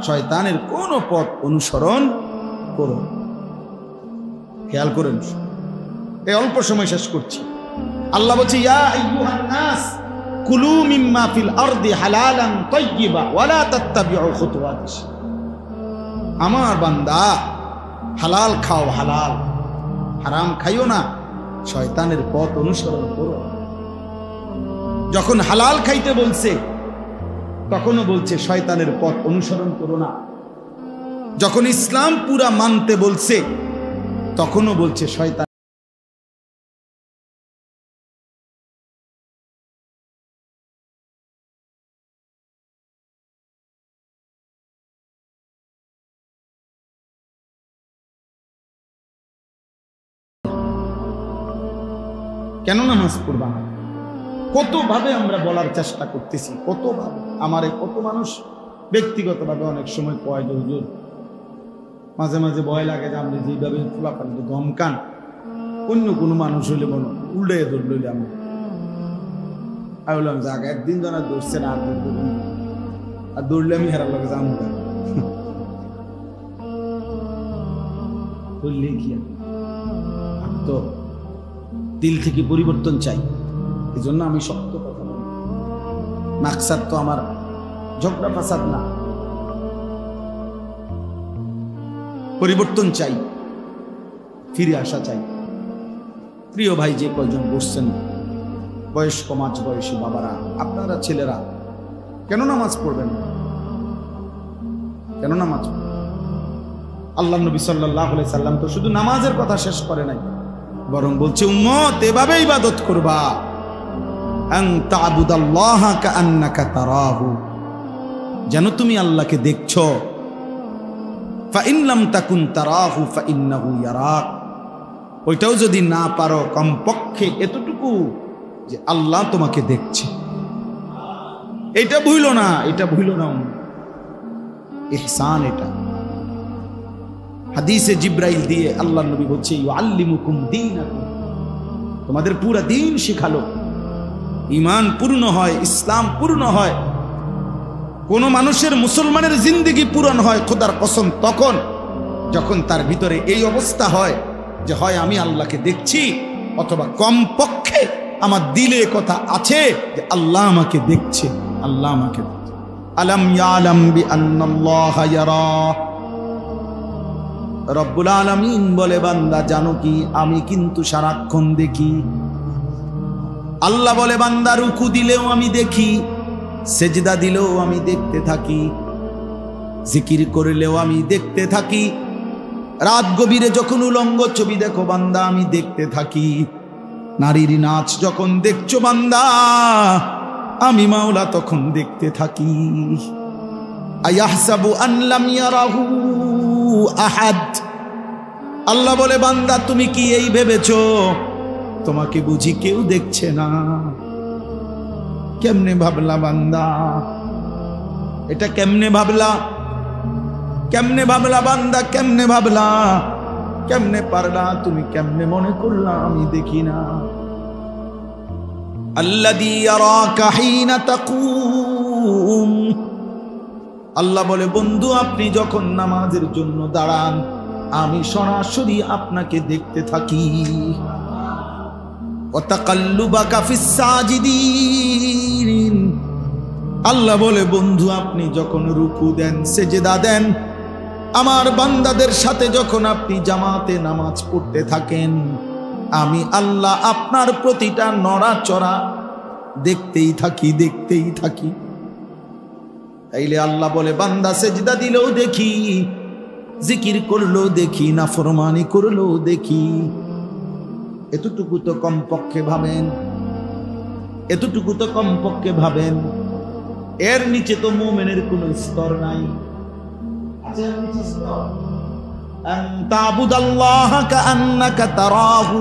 শয়তানের কোন পথ অনুসরণ করো। খেয়াল করেন, এই অল্প সময় শেষ করছি। আল্লাহ বলছে, ইয়া আইয়ুহান নাস কুলু মিম্মা ফিল আরদি হালালান তাইয়্যিবা ওয়ালা তাত্তাবিউ খুতুওয়াতিশ। আমার বান্দা, হালাল খাও, হালাল, হারাম খাইও না, শয়তানের পথ অনুসরণ করো। যখন হালাল খাইতে বলছে তখনও বলছে শয়তানের পথ অনুসরণ করো না। যখন ইসলাম পুরা মানতে বলছে তখনও বলছে শয়তান। কেন নামাজ পড়বা না? কতভাবে আমরা বলার চেষ্টা করতেছি, কতভাবে আমারে কত মানুষ ব্যক্তিগতভাবে অনেক সময় কয় যে হুজুর মাঝে মাঝে ভয় লাগে যে আপনি যেভাবে ফুলাফানিতে ধমকান, অন্য কোনো মানুষ হইলে মনে উল্টে ধরলে আমি বললাম যাক, একদিন জানা দৌড়ছে না, আর দৌড়লে আমি হেরার লাগে যাবো বললে কি তো দিল থেকে পরিবর্তন চাই। এই জন্য আমি শক্ত কথা বলি। মাকসাদ তো আমার ঝগড়া ফাসাদ না, পরিবর্তন চাই, ফিরে আসা চাই। প্রিয় ভাই, যে কয়জন বসছেন, বয়স্ক মাঝ বয়সী বাবারা, আপনারা ছেলেরা কেন নামাজ পড়বেন? কেন নামাজ? আল্লাহ নবী সাল্লাল্লাহু আলাইহি সাল্লাম তো শুধু নামাজের কথা শেষ করে নাই, বরং বলছে উম্মত এভাবে ইবাদত করবা, আন তা'বুদাল্লাহা কাআন্নাকা তারাহু, যেন তুমি আল্লাহকে দেখছো। ফাইন লাম তাকুন তারাহু ফাইন্নাহু ইয়ারাক, ওইটাও যদি না পারো, কমপক্ষে এতটুকু যে আল্লাহ তোমাকে দেখছে, এটা ভুলো না, এটা ভুলো না। ইহসান এটা। হাদিসে জিব্রাইল দিয়ে আল্লাহ নবী বলছে ইউআল্লিমুকুম দীনাকুম, তোমাদের পুরা দিন শিখালো। ঈমান পূর্ণ হয়, ইসলাম পূর্ণ হয়, কোন মানুষের মুসলমানের জিন্দেগি পূরণ হয় খোদার কসম তখন যখন তার ভিতরে এই অবস্থা হয় যে হয় আমি আল্লাহকে দেখছি, অথবা কমপক্ষে আমার দিলে কথা আছে যে আল্লাহ আমাকে দেখছে, আল্লাহ আমাকে দেখছে। আলাম ইয়ালাম বিআন্নাল্লাহা ইয়ারা, রব্বুল আলামিন বলে বান্দা জানো কি আমি কিন্তু সারাক্ষণ দেখি। আল্লাহ বলে বান্দা রুকু দিলেও আমি দেখি, সেজদা দিলেও আমি দেখতে থাকি, জিকির করলেও আমি দেখতে থাকি, রাত গভীরে যখন উলঙ্গ ছবি দেখো বান্দা আমি দেখতে থাকি, নারীর নাচ যখন দেখছো বান্দা আমি মাওলা তখন দেখতে থাকি। আয়াহসাবু আন লাম ইয়ারাহু আহাদ, আল্লাহ বলে বান্দা তুমি কি এই ভেবেছো তোমাকে বুঝি কেউ দেখছে না? কেমনে ভাবলা বান্দা? এটা কেমনে ভাবলা? কেমনে ভাবলা বান্দা? কেমনে ভাবলা? কেমনে পারলা? তুমি কেমনে মনে করলা আমি দেখি না? আল্লাযী ইয়ারাকা হিনা তাকুম, আল্লাহ বলে বন্ধু আপনি যখন নামাজের জন্য দাঁড়ান আমি সরাসরি আপনাকে দেখতে থাকি। ওয়া তাকাল্লুবাকা ফিস সাজিদিন, আল্লাহ বলে বন্ধু আপনি যখন রুকু দেন, সেজদা দেন, আমার বান্দাদের সাথে যখন আপনি জামাতে নামাজ পড়তে থাকেন, আমি আল্লাহ আপনার প্রতিটা নড়াচড়া দেখতেই থাকি, দেখতেই থাকি। তাইলে আল্লাহ বলে বান্দা সেজদা দিলেও দেখি, জিকির করলেও দেখি, নাফরমানি করলেও দেখি। এতটুকু তো কমপক্ষে ভাবেন, এতটুকু তো কমপক্ষে ভাবেন। এর নিচে তো মুমিনের কোনো স্তর নাই। আছে এর নিচে স্তর? আন তা'বুদাল্লাহা কাআন্নাকা তারাহু,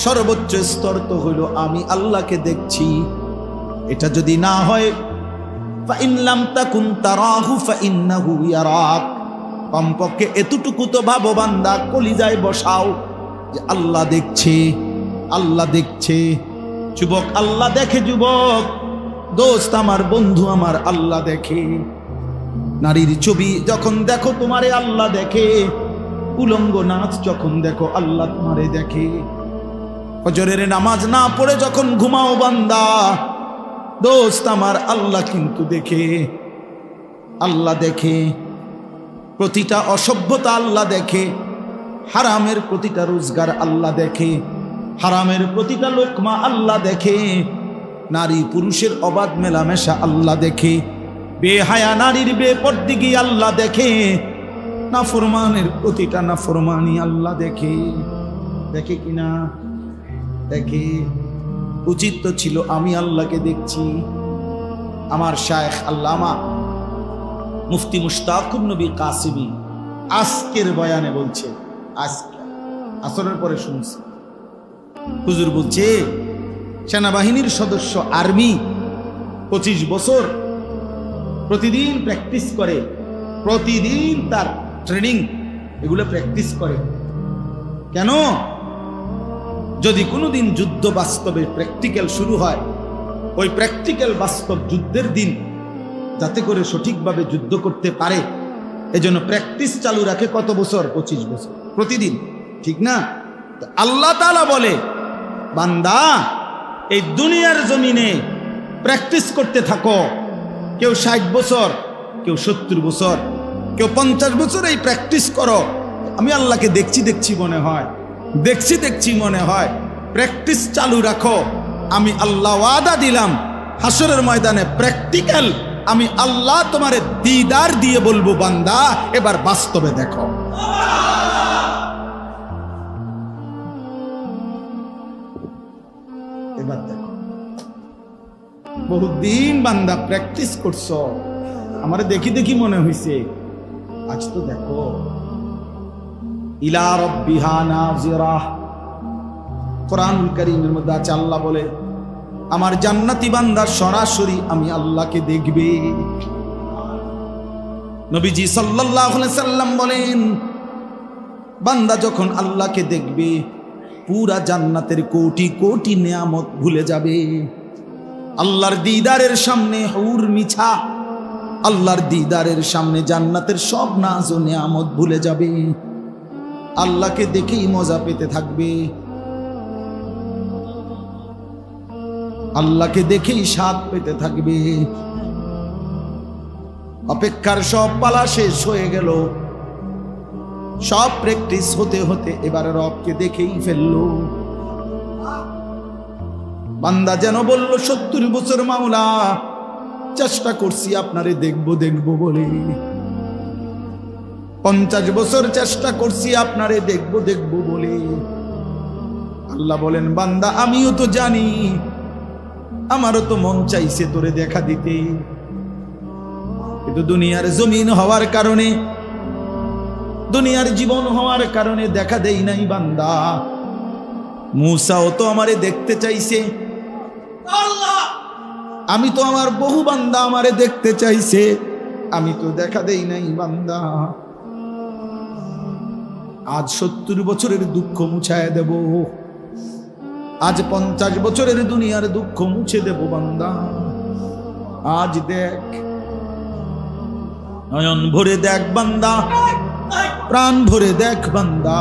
সর্বোচ্চ স্তর তো হলো আমি আল্লাহকে দেখছি। এটা যদি না হয় ফাইন লাম তাকুন তারাহু ফাইন্নাহু ইয়ারাক, কমপক্ষে এতটুকু তো ভাবো বান্দা, কলিজায় বসাও যে আল্লাহ দেখছে, আল্লাহ দেখছে। যুবক আল্লাহ দেখে, যুবক দোস্ত আমার, বন্ধু আমার, আল্লাহ দেখে। নারীর ছবি যখন দেখো তোমারে আল্লাহ দেখে, উলঙ্গ নাচ যখন দেখো আল্লাহ তোমারে দেখে। ফজরের নামাজ না পড়ে যখন ঘুমাও বান্দা, দোস্ত আমার আল্লাহ কিন্তু দেখে, আল্লাহ দেখে। প্রতিটা অসভ্যতা আল্লাহ দেখে, হারামের প্রতিটা রোজগার আল্লাহ দেখে, হারামের প্রতিটা লোকমা আল্লাহ দেখে, নারী পুরুষের অবাধ মেলামেশা আল্লাহ দেখে, বেহায়া নারীর বেপরদিগি আল্লাহ দেখে, নাফরমানের প্রতিটা নাফরমানি আল্লাহ দেখে। দেখে কিনা? দেখে। উচিত তো ছিল আমি আল্লাহকে দেখছি। আমার শায়েখ আল্লামা মুফতি মুশতাকুর নবী কাসিমি আজকের বয়ানে বলছে, আজকে আসরের পরে শুনছি হুজুর বলছে সেনাবাহিনীর সদস্য আর্মি 25 বছর প্রতিদিন প্র্যাকটিস করে, প্রতিদিন তার ট্রেনিং এগুলো প্র্যাকটিস করে। কেন? যদি কোনোদিন যুদ্ধ বাস্তবে প্র্যাকটিক্যাল শুরু হয়, ওই প্র্যাকটিক্যাল বাস্তব যুদ্ধের দিন যাতে করে সঠিকভাবে যুদ্ধ করতে পারে, এজন্য প্র্যাকটিস চালু রাখে। কত বছর? 25 বছর প্রতিদিন, ঠিক না? আল্লাহ তাআলা বলে বান্দা এই দুনিয়ার জমিনে প্র্যাকটিস করতে থাকো। কেউ 60 বছর, কেউ 70 বছর, কেউ 50 বছর এই প্র্যাকটিস করো, আমি আল্লাহকে দেখছি দেখছি মনে হয়, দেখছি দেখছি মনে হয়। প্র্যাকটিস চালু রাখো, আমি আল্লাহ ওয়াদা দিলাম হাসরের ময়দানে প্র্যাকটিক্যাল আমি আল্লাহ তোমারে দিদার দিয়ে বলবো, বান্দা এবার বাস্তবে দেখো। এবার দেখো, বহুদিন বান্দা প্র্যাকটিস করছো, আমারে দেখি দেখি মনে হইছে, আজ তো দেখো। ইলা রাব্বিহা নাযিরা, কোরআনুল কারীমের মধ্যে আছে, আল্লাহ বলে আমার জান্নাতি বান্দা সরাসরি আমি আল্লাহকে দেখবে। নবীজি সাল্লাল্লাহু আলাইহি সাল্লাম বলেন, বান্দা যখন আল্লাহকে দেখবে পুরা জান্নাতের কোটি কোটি নিয়ামত ভুলে যাবে। আল্লাহর দিদারের সামনে হুর মিছা, আল্লাহর দিদারের সামনে জান্নাতের সব নাজ ও নিয়ামত ভুলে যাবে। আল্লাহকে দেখেই মজা পেতে থাকবে, আল্লাহকে দেখেই স্বাদ পেতে থাকবে। অপেক্ষার সব পালা শেষ হয়ে গেল, সব প্র্যাকটিস হতে হতে এবার রবকে দেখেই ফেললো। বান্দা যেন বলল 70 বছর মাওলা চেষ্টা করছি আপনারে দেখবো দেখবো বলে, 50 বছর চেষ্টা করছি আপনারে দেখবো দেখবো বলে। আল্লাহ বলেন, বান্দা আমিও তো জানি, আমারও তো মন চাইছে তোরে দেখা দিতে, কিন্তু দুনিয়ার জমিন হওয়ার কারণে, দুনিয়ার জীবন হওয়ার কারণে দেখা দেই নাই বান্দা। মূসাও তো আমারে দেখতে চাইছে, আমি তো আমার বহু বান্দা আমারে দেখতে চাইছে, আমি তো দেখা দেই নাই বান্দা। আজ 70 বছরের দুঃখ মুছায় দেব, আজ 50 বছরের দুনিয়ার দুঃখ মুছে দেব বান্দা। আজ দেখ, নয়ন ভরে দেখ বান্দা, প্রাণ ভরে দেখ বান্দা।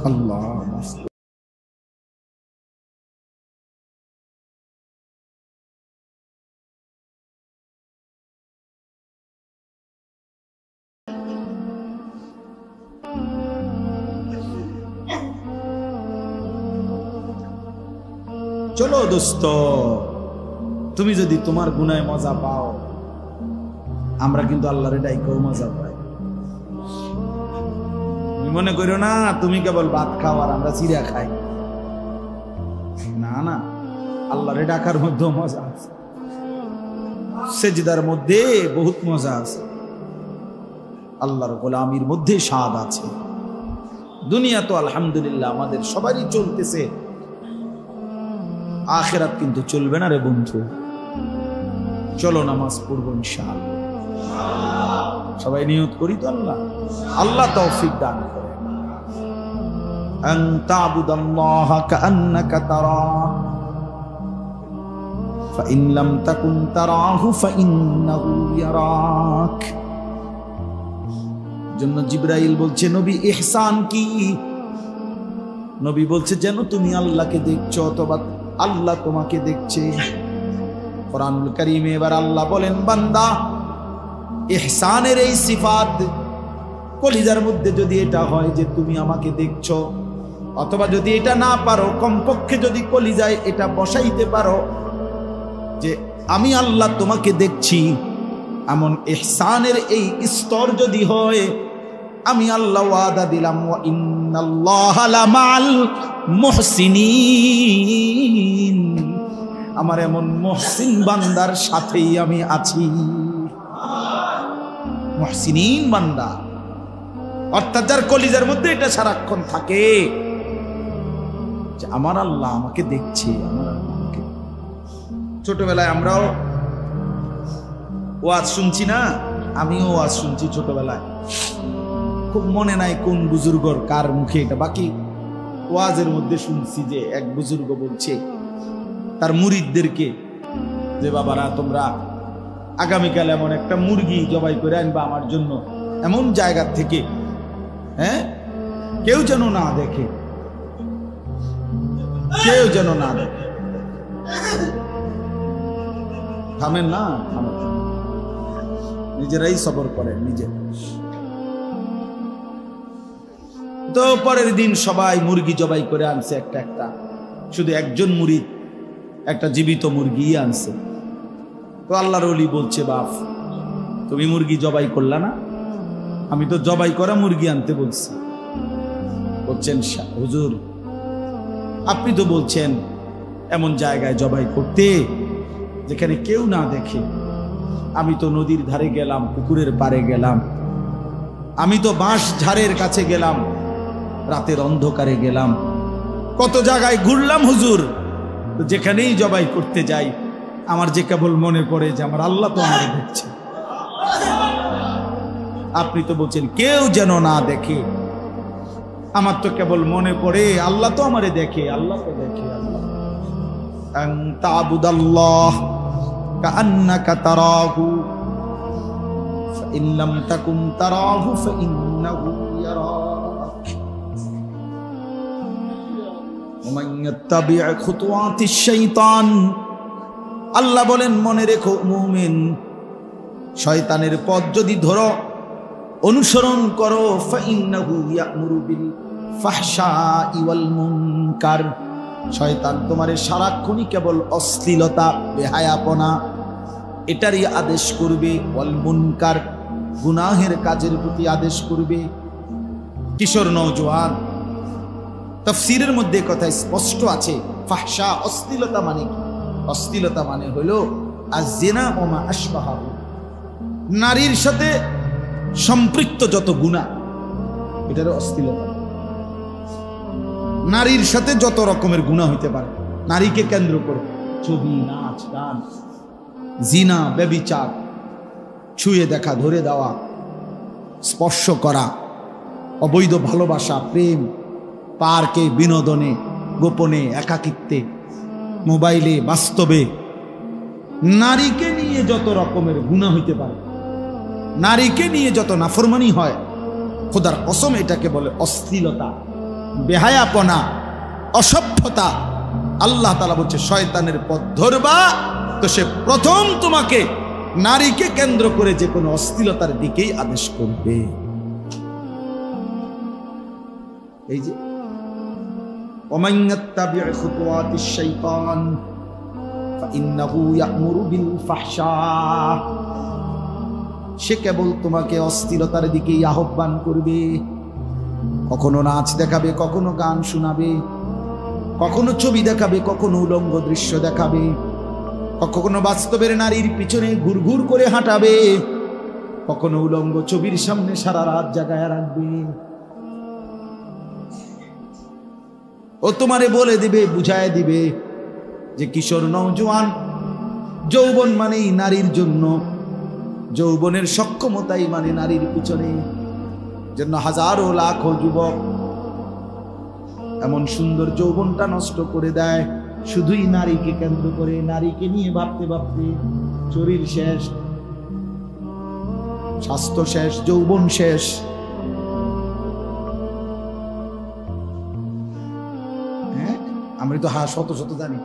আল্লাহ চলো দোস্ত, তুমি যদি তোমার গুনায় মজা পাও, আমরা কিন্তু আল্লাহর ডাইকেও মজা পাই। তুমি মনে করো না তুমি কেবল ভাত খাও আর আমরা চিড়া খাই, না না, আল্লাহরে ডাকার মধ্যেও মজা আছে, সেজদার মধ্যে বহুত মজা আছে, আল্লাহর গোলামির মধ্যে স্বাদ আছে। দুনিয়া তো আলহামদুলিল্লাহ আমাদের সবারই চলতেছে, আখিরাত কিন্তু চলবে না রে বন্ধু। চলো নামাজ পড়বো ইনশাআল্লাহ, সবাই নিয়ত করি তো আল্লাহ, আল্লাহ তৌফিক দান করে। আন তা'বুদাল্লাহা কাআন্নাকা তারাহু ফাইন লাম তাকুন তারাহু ফাইন্নাহু ইয়ারাক। জন্য জিবরাইল বলছে, নবী ইহসান কি? নবী বলছে যেন তুমি আল্লাহকে দেখছো অথবা আল্লাহ তোমাকে দেখছে। কোরআনুল কারীমে এবার আল্লাহ বলেন, বান্দা ইহসানের এই সিফাত কলিজার মধ্যে যদি এটা হয় যে তুমি আমাকে দেখছো, অথবা যদি এটা না পারো কমপক্ষে যদি কলিজায় এটা বসাইতে পারো যে আমি আল্লাহ তোমাকে দেখছি, এমন ইহসানের এই স্তর যদি হয়, আমি আল্লাহ ওয়াদা দিলাম, ওয়া ইন্নাল্লাহা লামাল মুহসিনিন, আমার এমন মুহসিন বান্দার সাথেই আমি আছি। মুহসিনিন বান্দা অর্থাৎ যার কলিজার মধ্যে এটা সারাক্ষণ থাকে যে আমার আল্লাহ আমাকে দেখছে, আমার আল্লাহ আমাকে। ছোটবেলায় আমরাও ওয়াজ শুনছি না, আমিও ওয়াজ শুনছি ছোটবেলায়, খুব মনে নাই কোন বুজুর্গর কার মুখে এটা, বাকি ওয়াজের মধ্যে শুনছি যে এক বুজুর্গ বলছে তার মুরিদদেরকে যে বাবারা তোমরা আগামীকাল এমন একটা মুরগি জবাই করে আনবা আমার জন্য, এমন জায়গা থেকে, হ্যাঁ, কেউ যেন না দেখে, কেউ যেন না দেখে। থামেন না, থামেন। নিজেরাই সবর করেন নিজে। তো পরের দিন সবাই মুরগি জবাই করে আনছে একটা একটা, শুধু একজন মুরিদ একটা জীবিত মুরগি আনছে। তো আল্লাহর ওলি বলছে, বাপ তুমি মুরগি জবাই করলা না? আমি তো জবাই করা মুরগি আনতে বলছি। বলছেন, হুজুর আপনি তো বলছেন এমন জায়গায় জবাই করতে যেখানে কেউ না দেখে। আমি তো নদীর ধারে গেলাম, পুকুরের পাড়ে গেলাম, আমি তো বাঁশ ঝাড়ের কাছে গেলাম, রাতের অন্ধকারে গেলাম, কত জায়গায় ঘুরলাম হুজুর। তো যেখানেই জবাই করতে যাই আমার যে কেবল মনে পড়ে যে আমার আল্লাহ তো আমাকে দেখছে। আপনি তো বলছেন কেউ যেন না দেখে, আমার তো কেবল মনে পড়ে আল্লাহ তো আমারে দেখে, আল্লাহ তো দেখে। আল্লাহ আন তা'বুদাল্লাহ কাআন্নাকা তারাহু ফাইন লাম তাকুন তারাহু ফাইন্নাহু ইয়ারাক ওয়া মান ইয়াত্তাবি' খুতুওয়াতিশ শাইতান। আল্লাহ বলেন, মনে রেখো মুমিন, শয়তানের পথ যদি ধরো, অনুসরণ করো, ফাইন্নাহু ইয়া'মুরু বিল ফাহশাই ওয়াল মুনকার। শয়তান তোমারে সারাক্ষণই কেবল অশ্লীলতা, বেহায়াপনা এটারই আদেশ করবে, ওয়াল মুনকার গুনাহের কাজের প্রতি আদেশ করবে। কিশোর নওজোয়ান, তাফসীরের মধ্যে কথা স্পষ্ট আছে, ফাহশা অশ্লীলতা মানে কি? অশ্লীলতা মানে হলো আয-যিনা ওয়া মা আশবাহু, নারীর সাথে সম্পৃক্ত যত গুনাহ এটার অশ্লীলতা। নারীর সাথে যত রকমের গুনাহ হইতে পারে নারীকে কেন্দ্র করে, ছবি, নাচ, গান, জিনা, ব্যভিচার, ছুঁয়ে দেখা, ধরে দেওয়া, স্পর্শ করা, অবৈধ ভালোবাসা, প্রেম, পার্কে, বিনোদনে, গোপনে, একাকিত্বে, মোবাইলে, বাস্তবে, নারীকে নিয়ে যত রকমের গুনাহ হইতে পারে, নারীকে নিয়ে যত নাফরমানি হয়, খোদার কসম এটাকে বলে অশ্লীলতা, বেহায়াপনা, অসভ্যতা। আল্লাহ তাআলা বলছে, শয়তানের পথ ধরবা তো সে প্রথম তোমাকে নারীকে কেন্দ্র করে যে কোনো অশ্লীলতার দিকেই আদেশ করবে। এই যে ওমান ইয়াত্তাবি' খুতুওয়াতিশ শাইতান ফাইন্নাহু ইয়া'মুরু বিল ফাহশা, সে কেবল তোমাকে অশ্লীলতার দিকেই আহ্বান করবে। কখনো নাচ দেখাবে, কখনো গান শোনাবে, কখনো ছবি দেখাবে, কখনো উলঙ্গ দৃশ্য দেখাবে, কখনো বাস্তবের নারীর পিছনে ঘুরঘুর করে হাঁটাবে, কখনো উলঙ্গ ছবির সামনে সারা রাত জাগায় রাখবে। ও তোমারে বলে দিবে, বুঝায় দিবে যে কিশোর নওজোয়ান, যৌবন মানেই নারীর জন্য, যৌবনের সক্ষমতাই মানে নারীর পিছনে। জন্য হাজারো লাখো যুবক এমন সুন্দর যৌবনটা নষ্ট করে দেয় শুধুই নারীকে কেন্দ্র করে, নারীকে নিয়ে ভাবতে ভাবতে শরীর শেষ, স্বাস্থ্য শেষ, যৌবন শেষ। হ্যাঁ, আমরা তো শত শত জানি।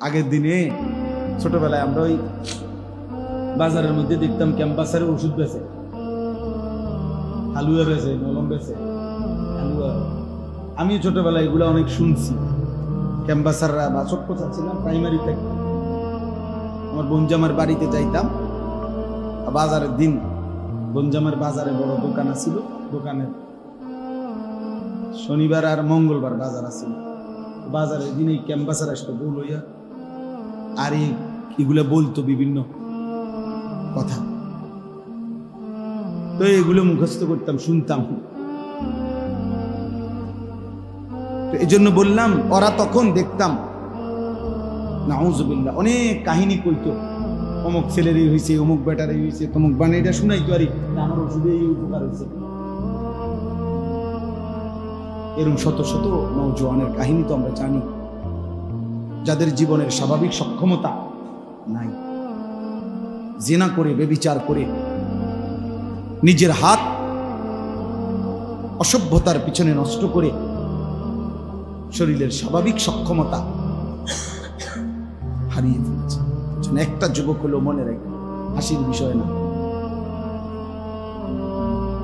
আগের দিনে ছোটবেলায় আমরা ওই বাজারের মধ্যে দেখতাম ক্যাম্পাসের ওষুধ বেচে, হালুয়া বেচে, মলম বেচে, হালুয়া। আমি ছোটবেলায় এগুলো অনেক শুনছি। ক্যাম্পাসাররা বা ছোট্ট ছিলাম প্রাইমারি থেকে, আমার বনজামার বাড়িতে যাইতাম বাজারের দিন। বনজামার বাজারে বড় দোকান আছিল, দোকানে শনিবার আর মঙ্গলবার বাজার আছিল। বাজারের দিন এই ক্যাম্পাসার আসতো বউ লইয়া, আর এগুলো বলতো বিভিন্ন কথা। তো এগুলো মুখস্থ করতাম, শুনতাম। তো এই জন্য বললাম, ওরা তখন দেখতাম নাউজুবিল্লাহ অনেক কাহিনী কইতো, অমুক ছেলের এই হয়েছে, অমুক বেটার এই হয়েছে, তমুক বানে, এটা শুনাইতো আর আমার ওষুধে এই উপকার হয়েছে। এরকম শত শত নওজোয়ানের কাহিনী তো আমরা জানি, যাদের জীবনের স্বাভাবিক সক্ষমতা নাই, জিনা করে, ব্যভিচার করে, নিজের হাত অসভ্যতার পিছনে নষ্ট করে শরীরের স্বাভাবিক সক্ষমতা হারিয়ে ফেলেছে। একটা যুবক হলো, মনে রাখবে, হাসির বিষয় না।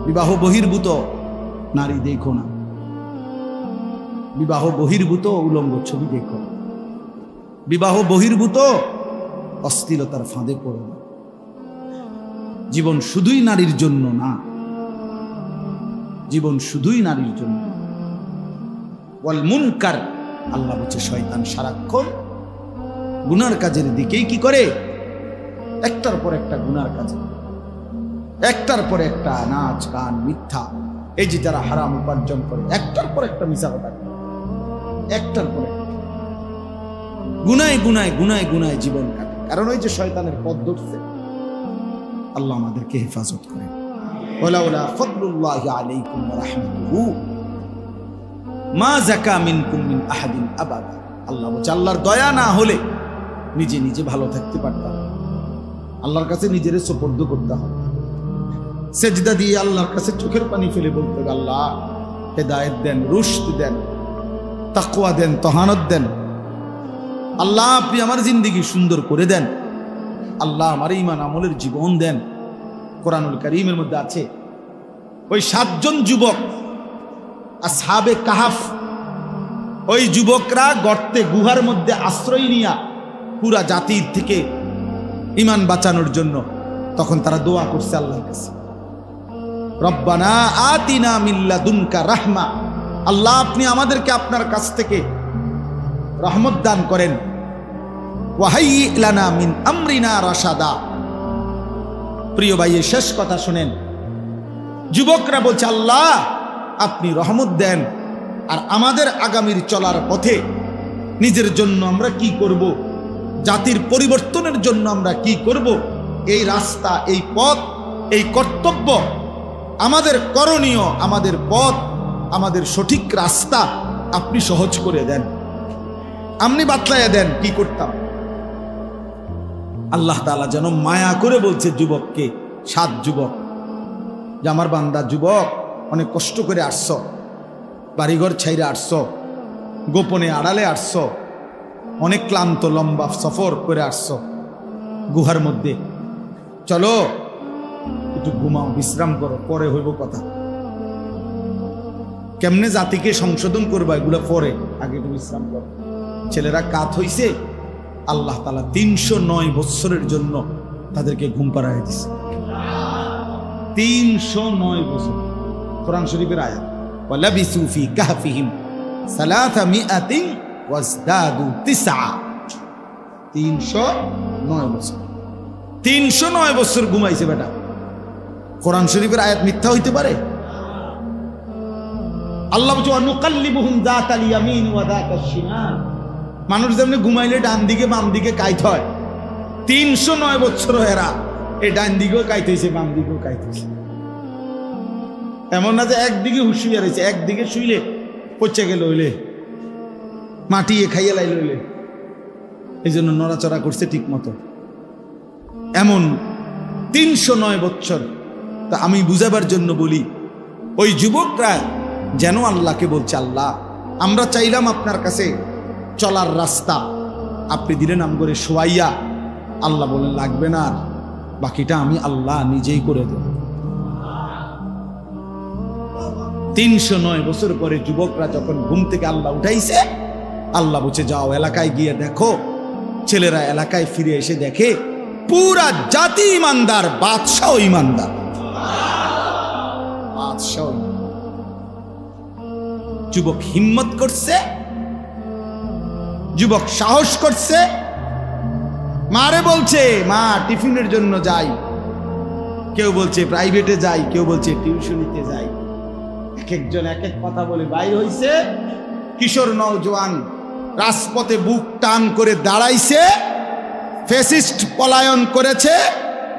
বিবাহ বহির্ভূত নারী দেখো না, বিবাহ বহির্ভূত উলঙ্গ ছবি দেখো, বিবাহ বহির্ভূত অশ্লীলতার ফাঁদে পড়ো না। জীবন শুধুই নারীর জন্য না, জীবন শুধুই নারীর জন্য। ওয়াল মুনকার, আল্লাহ বলছে শয়তান সারাক্ষণ গুনার কাজের দিকেই কি করে, একটার পর একটা গুনার কাজে, একটার পর একটা নাচ গান মিথ্যা, এই যে যারা হারাম উপার্জন করে একটার পর একটা মিছা কথা, একটার পর একটা গুনায় গুনায় গুনায় গুনায় জীবন কাটে। কারণ ওই যে শয়তানের পথ ধরছে। আল্লাহ আমাদেরকে হেফাজত করেন। ওয়ালাউলা ফাদলুল্লাহি আলাইকুম ওয়া রাহমাতুহু মা যাকা মিনকুম মিন আহাদিন আবাদা। আল্লাহ বলছে আল্লাহর দয়া না হলে নিজে নিজে ভালো থাকতে পারতাম। আল্লাহর কাছে নিজের সুপর্দ করতে হবে, সেজদা দিয়ে আল্লাহর কাছে চোখের পানি ফেলে বলতে হবে, আল্লাহ হেদায়েত দেন, রুশদ দেন, তাকওয়া দেন, তহানত দেন। আল্লাহ আপনি আমার জিন্দেগি সুন্দর করে দেন। আল্লাহ আমার ঈমান আমলের জীবন দেন। কোরআনুল কারীমের মধ্যে আছে ওই 7 জন যুবক আসহাবে কাহাফ, ওই যুবকরা গর্তে গুহার মধ্যে আশ্রয় নিয়া পুরা জাতির থেকে ঈমান বাঁচানোর জন্য তখন তারা দোয়া করছে আল্লাহর কাছে, রব্বানা আতিনা মিন লাদুনকা রাহমা। আল্লাহ আপনি আমাদেরকে আপনার কাছ থেকে রহমত দান করেন। ওয়াহাইয়ি লানা মিন আমরিনা রাশাদা। প্রিয় ভাই, শেষ কথা শুনেন। যুবকরা বলছে আল্লাহ আপনি রহমত দেন, আর আমাদের আগামীর চলার পথে নিজের জন্য আমরা কি করব, জাতির পরিবর্তনের জন্য আমরা কি করব, এই রাস্তা, এই পথ, এই কর্তব্য, আমাদের করণীয়, আমাদের পথ, আমাদের সঠিক রাস্তা আপনি সহজ করে দেন, আপনি বাতলাইয়া দেন কি করতাম। আল্লাহ তাআলা যেন মায়া করে বলছে যুবককে, 7 যুবক, যে আমার বান্দা যুবক অনেক কষ্ট করে আসছ, বাড়িঘর ছাইরে আসছ, গোপনে আড়ালে আসছ, অনেক ক্লান্ত লম্বা সফর করে আসছ গুহার মধ্যে, চলো একটু ঘুমাও, বিশ্রাম করো, পরে হইব কথা। কেমনে জাতিকে সংশোধন করবা এগুলো পরে, আগে একটু বিশ্রাম করো। ছেলেরা কাত হইছে, আল্লাহ তাআলা 309 বছরের জন্য তাদেরকে ঘুম পাড়ায় দিছে। 309 বছর, কোরআন শরীফের আয়াত। ওয়ালাবিসু ফি কাহফিহিম 300 ওয়াজদাদু 9। 309 বছর, 309 বছর ঘুমাইছে বেটা। কোরআন শরীফের আয়াত মিথ্যা হইতে পারে? আল্লাহ বলছে ওয়ানুকাল্লিবুহুম যাতাল ইয়ামিন ওয়া যাতাশ শিমাল। মানুষ যেমনি ঘুমাইলে ডান দিকে বাম দিকে কাইত হয়, 309 বছর এরা এই ডান দিকেও কাইত হয়েছে, বাম দিকেও কাইত হয়েছে। এমন না যে একদিকে হুঁশিয়ে রয়েছে, একদিকে শুইলে পচে গেল হইলে, মাটিয়ে খাইয়ে লাইল হইলে, এই জন্য নড়াচড়া করছে ঠিক মতো। এমন 309 বছর। তা আমি বুঝাবার জন্য বলি, ওই যুবকরা যেন আল্লাহকে বলছে, আল্লাহ আমরা চাইলাম আপনার কাছে চলার রাস্তা, আপনি দিলেন আম করে শোয়াইয়া। আল্লাহ বলেন লাগবে না, বাকিটা আমি আল্লাহ নিজেই করে দেব। 309 বছর পরে যুবকরা যখন ঘুম থেকে আল্লাহ উঠাইছে, আল্লাহ বলছে যাও এলাকায় গিয়ে দেখো। ছেলেরা এলাকায় ফিরে এসে দেখে পুরা জাতি ইমানদার, বাদশাহ ইমানদার, বাদশাহ। যুবক হিম্মত করছে, যুবক সাহস করছে, মারে বলছে মা টিফিনের জন্য যাই, কেউ বলছে প্রাইভেটে যাই, কেউ বলছে টিউশনিতে যাই, এক একজন এক এক কথা বলে বাইর হইছে। কিশোর নওজোয়ান রাজপথে বুক টান করে দাঁড়াইছে, ফ্যাসিস্ট পলায়ন করেছে,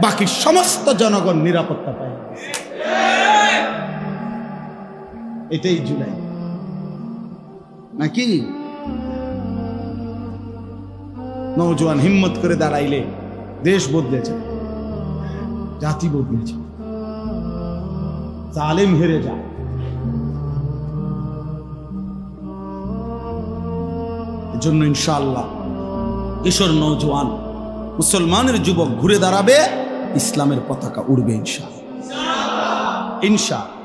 বাকি সমস্ত জনগণ নিরাপত্তা পায়। এটাই জুলাই নাকি? নওজোয়ান হিম্মত করে দাঁড়াইলে দেশ বদলেছে, জাতি বদলেছে, জালেম হেরে যায়। এজন্য ইনশাআল্লাহ কিশোর নওজোয়ান মুসলমানের যুবক ঘুরে দাঁড়াবে, ইসলামের পতাকা উড়বে ইনশাআল্লাহ। ইনশাআল্লাহ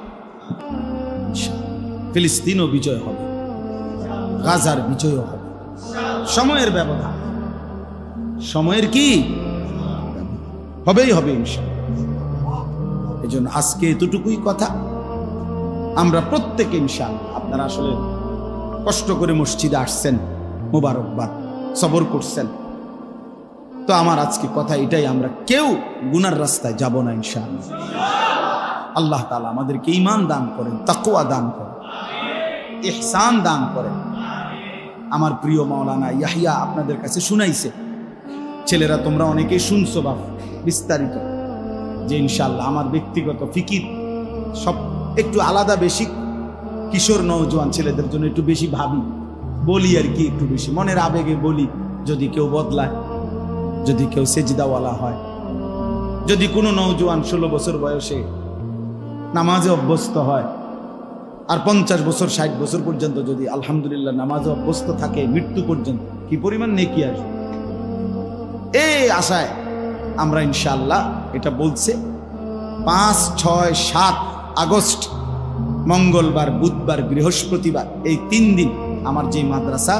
ফিলিস্তিনও বিজয় হবে, গাজার বিজয়ও হবে। সময়ের ব্যবধান, সময়ের কি হবেই হবে ইনশাআল্লাহ। এই জন্য আজকে এতটুকুই কথা। আমরা প্রত্যেকে ইনশাআল্লাহ, আপনারা আসলে কষ্ট করে মসজিদে আসছেন, মোবারকবাদ, সবর করছেন। তো আমার আজকে কথা এটাই, আমরা কেউ গুনার রাস্তায় যাব না ইনশাআল্লাহ। আল্লাহ তাআলা আমাদেরকে ঈমান দান করেন, তাকওয়া দান করেন, ইহসান দান করেন। আমার প্রিয় মাওলানা ইয়াহিয়া আপনাদের কাছে শুনাইছে, ছেলেরা তোমরা অনেকেই শুনছো বা বিস্তারিত, যে ইনশাআল্লাহ আমার ব্যক্তিগত ফিকির সব একটু আলাদা, বেশি কিশোর নওজোয়ান ছেলেদের জন্য একটু বেশি ভাবি, বলি আর কি, একটু বেশি মনের আবেগে বলি। যদি কেউ বদলায়, যদি কেউ সেজদাওয়ালা হয়, যদি কোনো নওজোয়ান 16 বছর বয়সে নামাজে অভ্যস্ত হয়, আর 50 বছর 60 বছর পর্যন্ত যদি আলহামদুলিল্লাহ নামাজে অভ্যস্ত থাকে মৃত্যু পর্যন্ত, কি পরিমাণ নেকি আসবে। এই আশায় আমরা ইনশাআল্লাহ, এটা বলছে 5, 6, 7 আগস্ট মঙ্গলবার, বুধবার, বৃহস্পতিবার, এই 3 দিন আমার যে মাদ্রাসা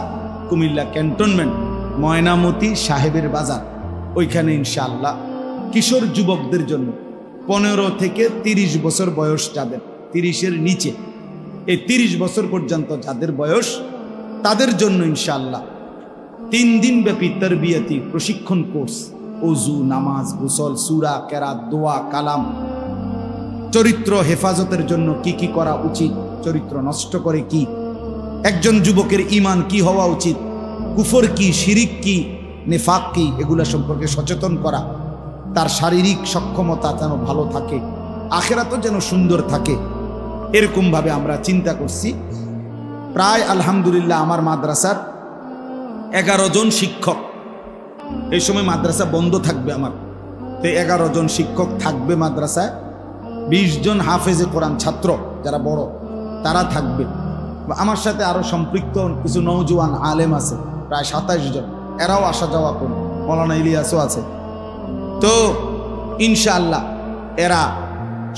কুমিল্লা ক্যান্টনমেন্ট ময়নামতি সাহেবের বাজার, ওইখানে ইনশাআল্লাহ কিশোর যুবকদের জন্য 15 থেকে 30 বছর বয়স, যাদের 30-এর নিচে, এই 30 বছর পর্যন্ত যাদের বয়স, তাদের জন্য ইনশাআল্লাহ 3 দিন ব্যাপী তারবিয়াতি প্রশিক্ষণ কোর্স, ওযু, নামাজ, গোসল, সূরা, কেরাত, দোয়া, কালাম, চরিত্র হেফাজতের জন্য কি কি করা উচিত, চরিত্র নষ্ট করে কি, একজন যুবকের ঈমান কি হওয়া উচিত, কুফর কি, শিরিক কি, নেফাক কি, এগুলা সম্পর্কে সচেতন করা, তার শারীরিক সক্ষমতা যেন ভালো থাকে, আখিরাতও যেন সুন্দর থাকে। এরকম ভাবে আমরা চিন্তা করছি। প্রায় আলহামদুলিল্লাহ আমার মাদ্রাসার 11 জন শিক্ষক, এই সময় মাদ্রাসা বন্ধ থাকবে আমার, তো 11 জন শিক্ষক থাকবে মাদ্রাসায়, 20 জন হাফেজে কোরআন ছাত্র যারা বড় তারা থাকবে। আমার সাথে আরো সম্পৃক্ত কিছু নওজোয়ান আলেম আছে, প্রায় 27 জন, এরাও আসা যাওয়া করে, মৌলানা ইলিয়াসও আছে। তো ইনশাআল্লাহ এরা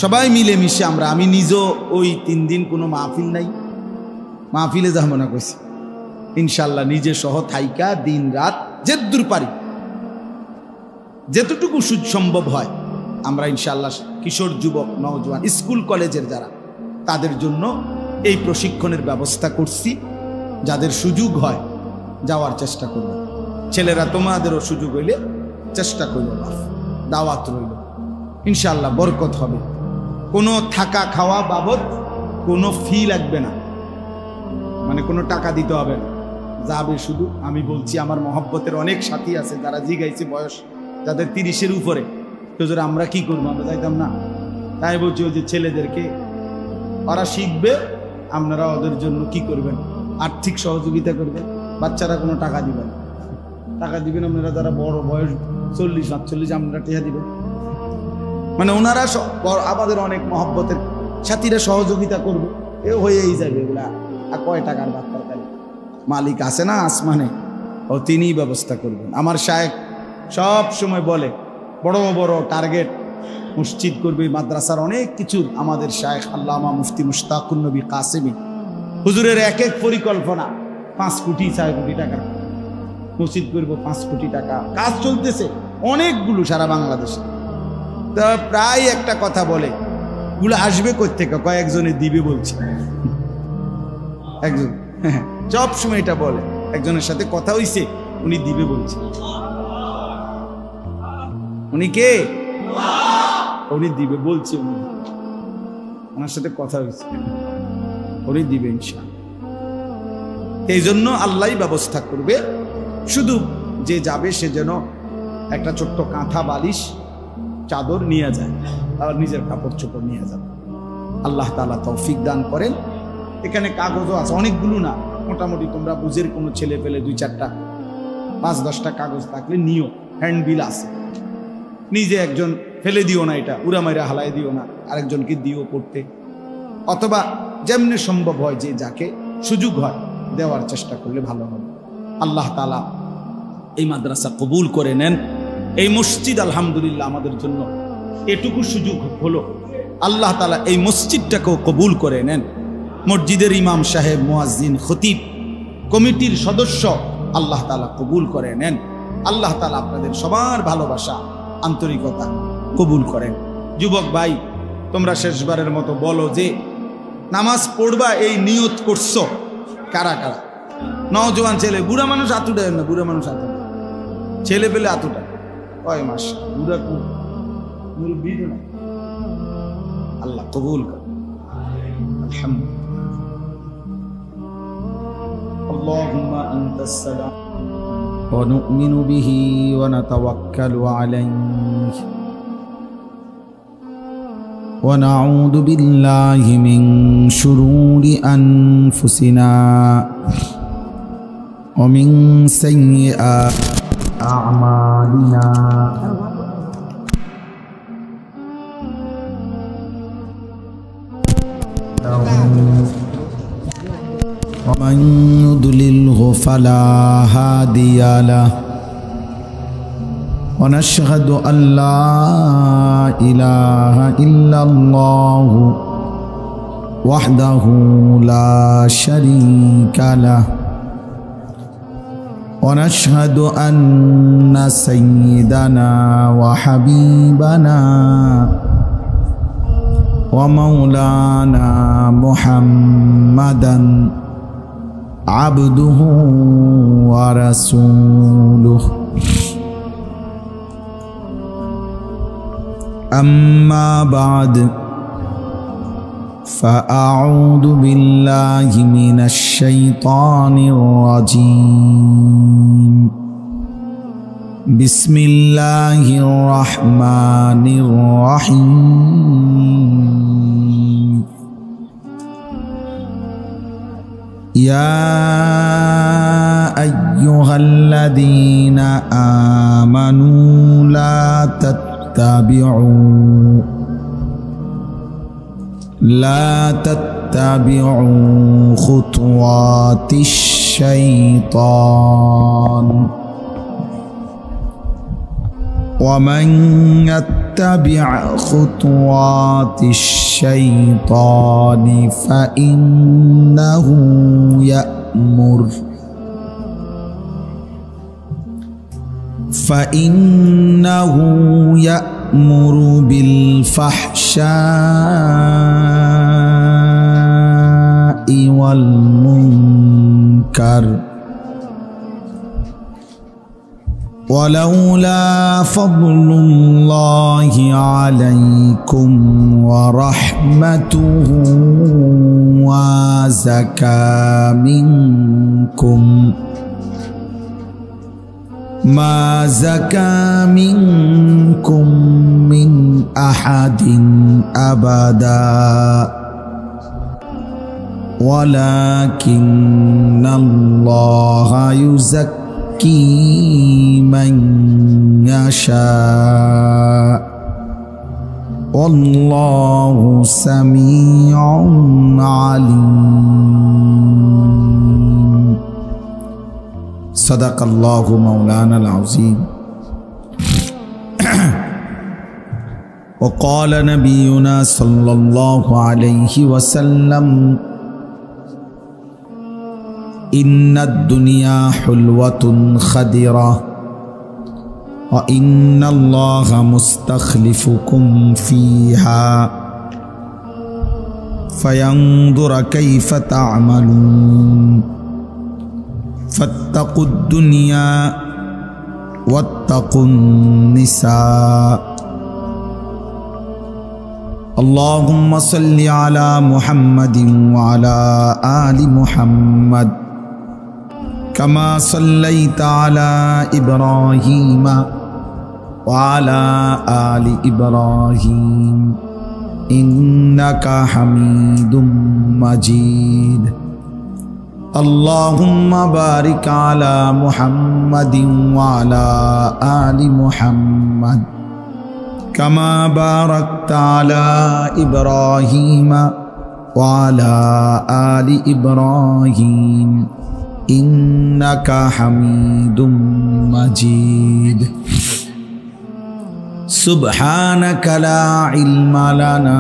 সবাই মিলে মিশে আমরা, আমি নিজেও ওই 3 দিন কোনো মাহফিল নাই, মাহফিলে যাব না কইছি, ইনশাআল্লাহ নিজে সহ থাইকা দিন রাত যেদূর পারি, যেতটুকু সম্ভব হয় আমরা ইনশাআল্লাহ কিশোর যুবক নওজোয়ান স্কুল কলেজের যারা, তাদের জন্য এই প্রশিক্ষণের ব্যবস্থা করছি। যাদের সুযোগ হয় যাওয়ার চেষ্টা করব। ছেলেরা তোমাদেরও সুযোগ হইলে চেষ্টা করব, দাওয়াত রইল, ইনশাআল্লাহ বরকত হবে। কোনো থাকা খাওয়া বাবদ কোনো ফি লাগবে না, মানে কোনো টাকা দিতে হবে না, যাবে শুধু। আমি বলছি আমার মহব্বতের অনেক সাথী আছে যারা জিগাইছে বয়স, যাদের 30-এর উপরে, তো আমরা কি করবো, আমরা যাইতাম না। তাই বলছি ওই যে ছেলেদেরকে, ওরা শিখবে, আপনারা ওদের জন্য কি করবেন, আর্থিক সহযোগিতা করবেন। বাচ্চারা কোনো টাকা দিবেন, টাকা দিবেন আপনারা যারা বড় বয়স 40-45, আপনারা টিয়া দিবেন। মানে ওনারা আমাদের অনেক মহব্বতের সাথীরা সহযোগিতা করবে, এ হয়েই যাবে এগুলা। আর কয় টাকার বাচ্চার কাছে মালিক আছে না আসমানে, ও তিনিই ব্যবস্থা করবেন। আমার শায়েখ সব সময় বলে বড় বড় টার্গেট মসজিদ করবে, মাদ্রাসার অনেক কিছু। আমাদের শায়েখ আল্লামা মুফতি মুশতাকুন নবী কাসেমি হুজুরের এক এক পরিকল্পনা, 5 কোটি 6 কোটি টাকা মসজিদ করব, 5 কোটি টাকা কাজ চলতেছে অনেকগুলো সারা বাংলাদেশে। তা প্রায় একটা কথা বলে, গুলো আসবে কোত্থেকে, কয়েকজনে দিবে বলছে একজন, সব সময় এটা বলে। একজনের সাথে কথা হইছে, উনি দিবে বলছে। উনি কে? উনি দিবে বলছে, উনি ওনার সাথে কথা হয়েছে, উনি দিবে ইনশাআল্লাহ। এই জন্য আল্লাহই ব্যবস্থা করবে, শুধু যে যাবে সে যেন একটা ছোট্ট কাঁথা, বালিশ, চাদর নিয়ে যায়, আর নিজের কাপড় চোপড় নিয়ে যাবে। আল্লাহ তাআলা তৌফিক দান করেন। এখানে কাগজও আছে অনেকগুলো না, মোটামুটি তোমরা বুঝের কোনো ছেলে পেলে 2-4টা 5-10টা কাগজ থাকলে নিও, হ্যান্ডবিল আছে। নিজে একজন ফেলে দিও না, এটা উড়া মাইরা হালাই দিও না, আরেকজনকে দিও পড়তে, অথবা যেমনি সম্ভব হয় যে যাকে সুযোগ হয় দেওয়ার চেষ্টা করলে ভালো হবে। আল্লাহ তাআলা এই মাদ্রাসা কবুল করে নেন, এই মসজিদ আলহামদুলিল্লাহ আমাদের জন্য এটুকু সুযোগ হলো, আল্লাহ তাআলা এই মসজিদটাকেও কবুল করে নেন। মসজিদের ইমাম সাহেব, মুয়াজ্জিন, খতিব, কমিটির সদস্য আল্লাহ তাআলা কবুল করে নেন। আল্লাহ তাআলা আপনাদের সবার ভালোবাসা, আন্তরিকতা কবুল করেন। যুবক ভাই, তোমরা শেষবারের মতো বলো যে নামাজ পড়বা এই নিয়ত করছো কারা কারা? নওজোয়ান ছেলে, বুড়া মানুষ হাত উঠায় না, বুড়া মানুষ হাত উঠায়, ছেলে পেলে হাত উঠায়। ওই মাস বুড়া মুরব্বি না, আল্লাহ কবুল করে। আলহামদুলিল্লাহ। আল্লাহুম্মা আনতাস সালাম ওয়া নু'মিনু বিহি ওয়া নাতাওয়াক্কালু আলাইহি ওয়া নাউযু বিল্লাহি মিন শুরুরি আনফুসিনা ওয়া মিন সাইয়্যাতি আ'মালিনা। ومن يضلله فلا هادي له ونشهد أن لا إله إلا الله وحده لا شريك له ونشهد أن سيدنا وحبيبنا ومولانا محمدا عبده ورسوله أما بعد فأعوذ بالله من الشيطان الرجيم بسم الله الرحمن الرحيم يا أيها الذين آمنوا لا تتبعوا خطوات الشيطان ومن يتبع خطوات الشيطان فإنه يأمر بالفحشاء والمنكر ولولا فضل الله عليكم ورحمته ما زكى منكم من أحد أبدا ولكن الله يزكي من يشاء والله سميع عليم صدق الله مولانا العظيم وقال نبينا صلى الله عليه وسلم إن الدنيا حلوة خضرة وإن الله مستخلفكم فيها فينظر كيف تعملون فاتقوا الدنيا واتقوا النساء اللهم صل على محمد وعلى آل محمد كما صليت على إبراهيم وعلى آل إبراهيم إنك حميد مجيد اللهم بارك على محمد وعلى آل محمد كما باركت على إبراهيم وعلى آل إبراهيم إنك حميد مجيد সুবহানাকা লা ইলমা লানা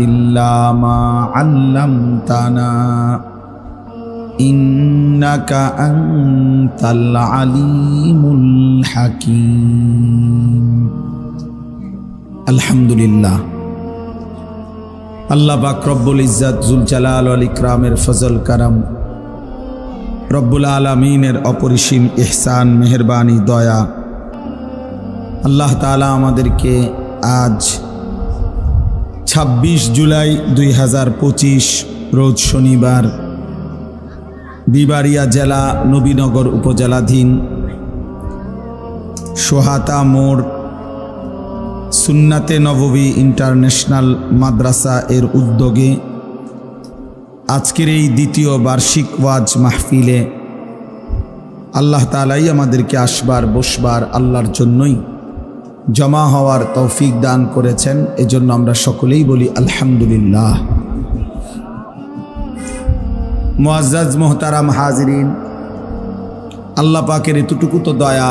ইল্লা মা আল্লামতানা ইন্নাকা আনতাল আলিমুল হাকীম। আলহামদুলিল্লাহ, আল্লাহ পাক রব্বুল ইজ্জত জুল জালাল ওয়াল ইকরামের ফজল কারাম, রব্বুল আলামিনের অপরিসীম ইহসান, মেহেরবানি, দয়া, আল্লাহ তাআলা আমাদেরকে আজ 26 জুলাই 2025 রোজ শনিবার বিবাড়িয়া জেলা নবীনগর উপজেলাধীন সোহাতা মোড় সুন্নাতে নববী ইন্টারন্যাশনাল মাদ্রাসা এর উদ্যোগে আজকের এই দ্বিতীয় বার্ষিক ওয়াজ মাহফিলে আল্লাহ তাআলাই আমাদেরকে আসবার বসবার আল্লাহর জন্যই জমা হওয়ার তৌফিক দান করেছেন। এজন্য আমরা সকলেই বলি আলহামদুলিল্লাহ। মুআজ্জাজ মোহতারাম হাজিরিন, আল্লাহ পাকের এতটুকু তো দয়া,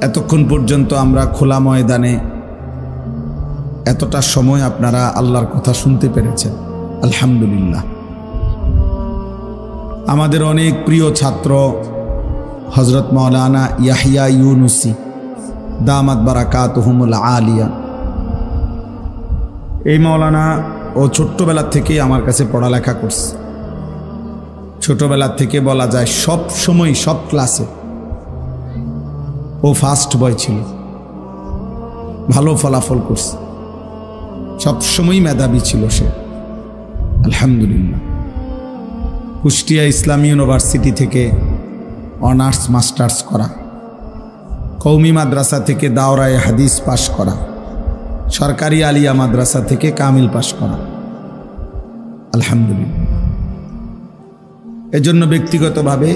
এতক্ষণ পর্যন্ত আমরা খোলা ময়দানে এতটা সময় আপনারা আল্লাহর কথা শুনতে পেরেছেন, আলহামদুলিল্লাহ। আমাদের অনেক প্রিয় ছাত্র হযরত মাওলানা ইয়াহইয়া ইউনুসী দামাত বারাকাতুহুমুল আলিয়া, এই মাওলানা ও ছোট্টবেলা থেকে আমার কাছে পড়ালেখা করছে। ছোটবেলা থেকে বলা যায় সব সময় সব ক্লাসে ও ফার্স্ট বয় ছিল, ভালো ফলাফল করছে, সবসময় মেধাবী ছিল সে, আলহামদুলিল্লাহ। কুষ্টিয়া ইসলামী ইউনিভার্সিটি থেকে অনার্স মাস্টার্স করা, কওমি মাদ্রাসা থেকে দাওরায়ে হাদিস পাশ করা, সরকারি আলিয়া মাদ্রাসা থেকে কামিল পাশ করা, আলহামদুলিল্লাহ। এজন্য ব্যক্তিগতভাবে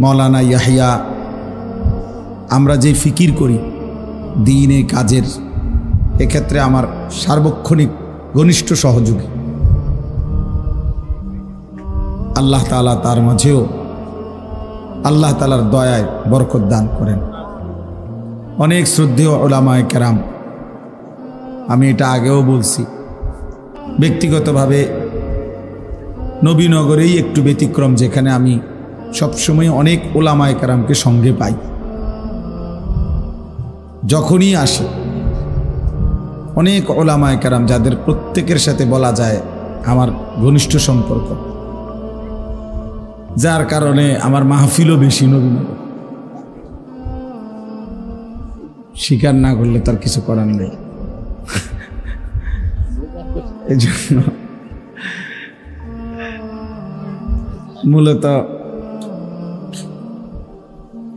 মাওলানা ইয়াহইয়া, আমরা যে ফিকির করি দ্বীনে কাজের, এক্ষেত্রে আমার সার্বক্ষণিক ঘনিষ্ঠ সহযোগী। আল্লাহ তাআলা তার মাঝেও আল্লাহ তাআলার দয়ায় বরকত দান করেন। অনেক শ্রদ্ধেয় উলামায়ে কেরাম, আমি এটা আগেও বলছি, ব্যক্তিগতভাবে নবীনগরেই একটু ব্যতিক্রম, যেখানে আমি সবসময় অনেক উলামায়ে কেরামকে সঙ্গে পাই। যখনই আসি অনেক উলামায়ে কেরাম, যাদের প্রত্যেকের সাথে বলা যায় আমার ঘনিষ্ঠ সম্পর্ক, যার কারণে আমার মাহফিলও বেশি নবীনগর। স্বীকার না করলে তার কিছু করার নেই। এজন্য মূলত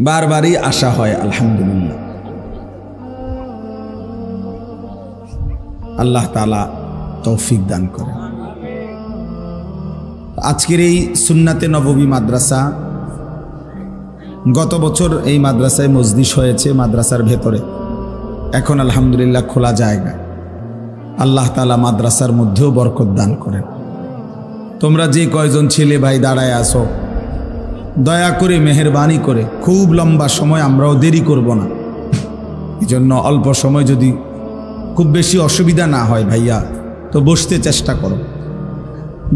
বারবারই আসা হয়, আলহামদুলিল্লাহ। আল্লাহ তাআলা তৌফিক দান করেন। আজকের এই সুন্নাতে নববী মাদ্রাসা, গত বছর এই মাদ্রাসায় মজলিস হয়েছে মাদ্রাসার ভেতরে, এখন আলহামদুলিল্লাহ খোলা জায়গা। আল্লাহ তাআলা মাদ্রাসার মধ্যেও বরকত দান করেন। তোমরা যে কয়জন ছেলে ভাই দাঁড়ায় আসো, দয়া করে মেহেরবানি করে, খুব লম্বা সময় আমরাও দেরি করব না, এই জন্য অল্প সময়, যদি খুব বেশি অসুবিধা না হয় ভাইয়া, তো বসতে চেষ্টা করো।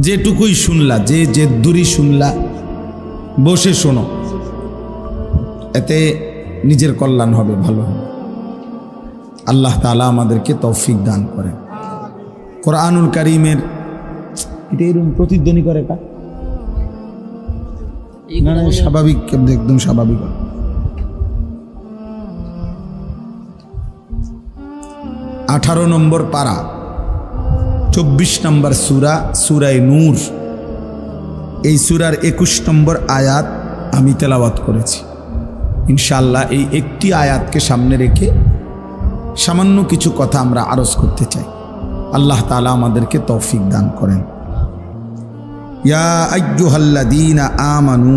যেটুকুই শুনলা, যে দূরই শুনলা, বসে শোনো, এতে নিজের কল্যাণ হবে, ভালো হবে। আল্লাহ তাআলা আমাদেরকে তৌফিক দান করেন। কোরআনুল কারীমের এটা এরকম প্রতিধ্বনি করে কা না, স্বাভাবিক, একদম স্বাভাবিক। 18 নম্বর পারা, 24 নম্বর সূরা, সূরায়ে নূর। এই সূরার 21 নম্বর আয়াত আমি তেলাওয়াত করেছি। ইনশাআল্লাহ এই একটি আয়াতকে সামনে রেখে সামান্য কিছু কথা আমরা আরজ করতে চাই। আল্লাহ তাআলা আমাদেরকে তৌফিক দান করেন। ইয়া আইয়ুহাল্লাযীনা আমানু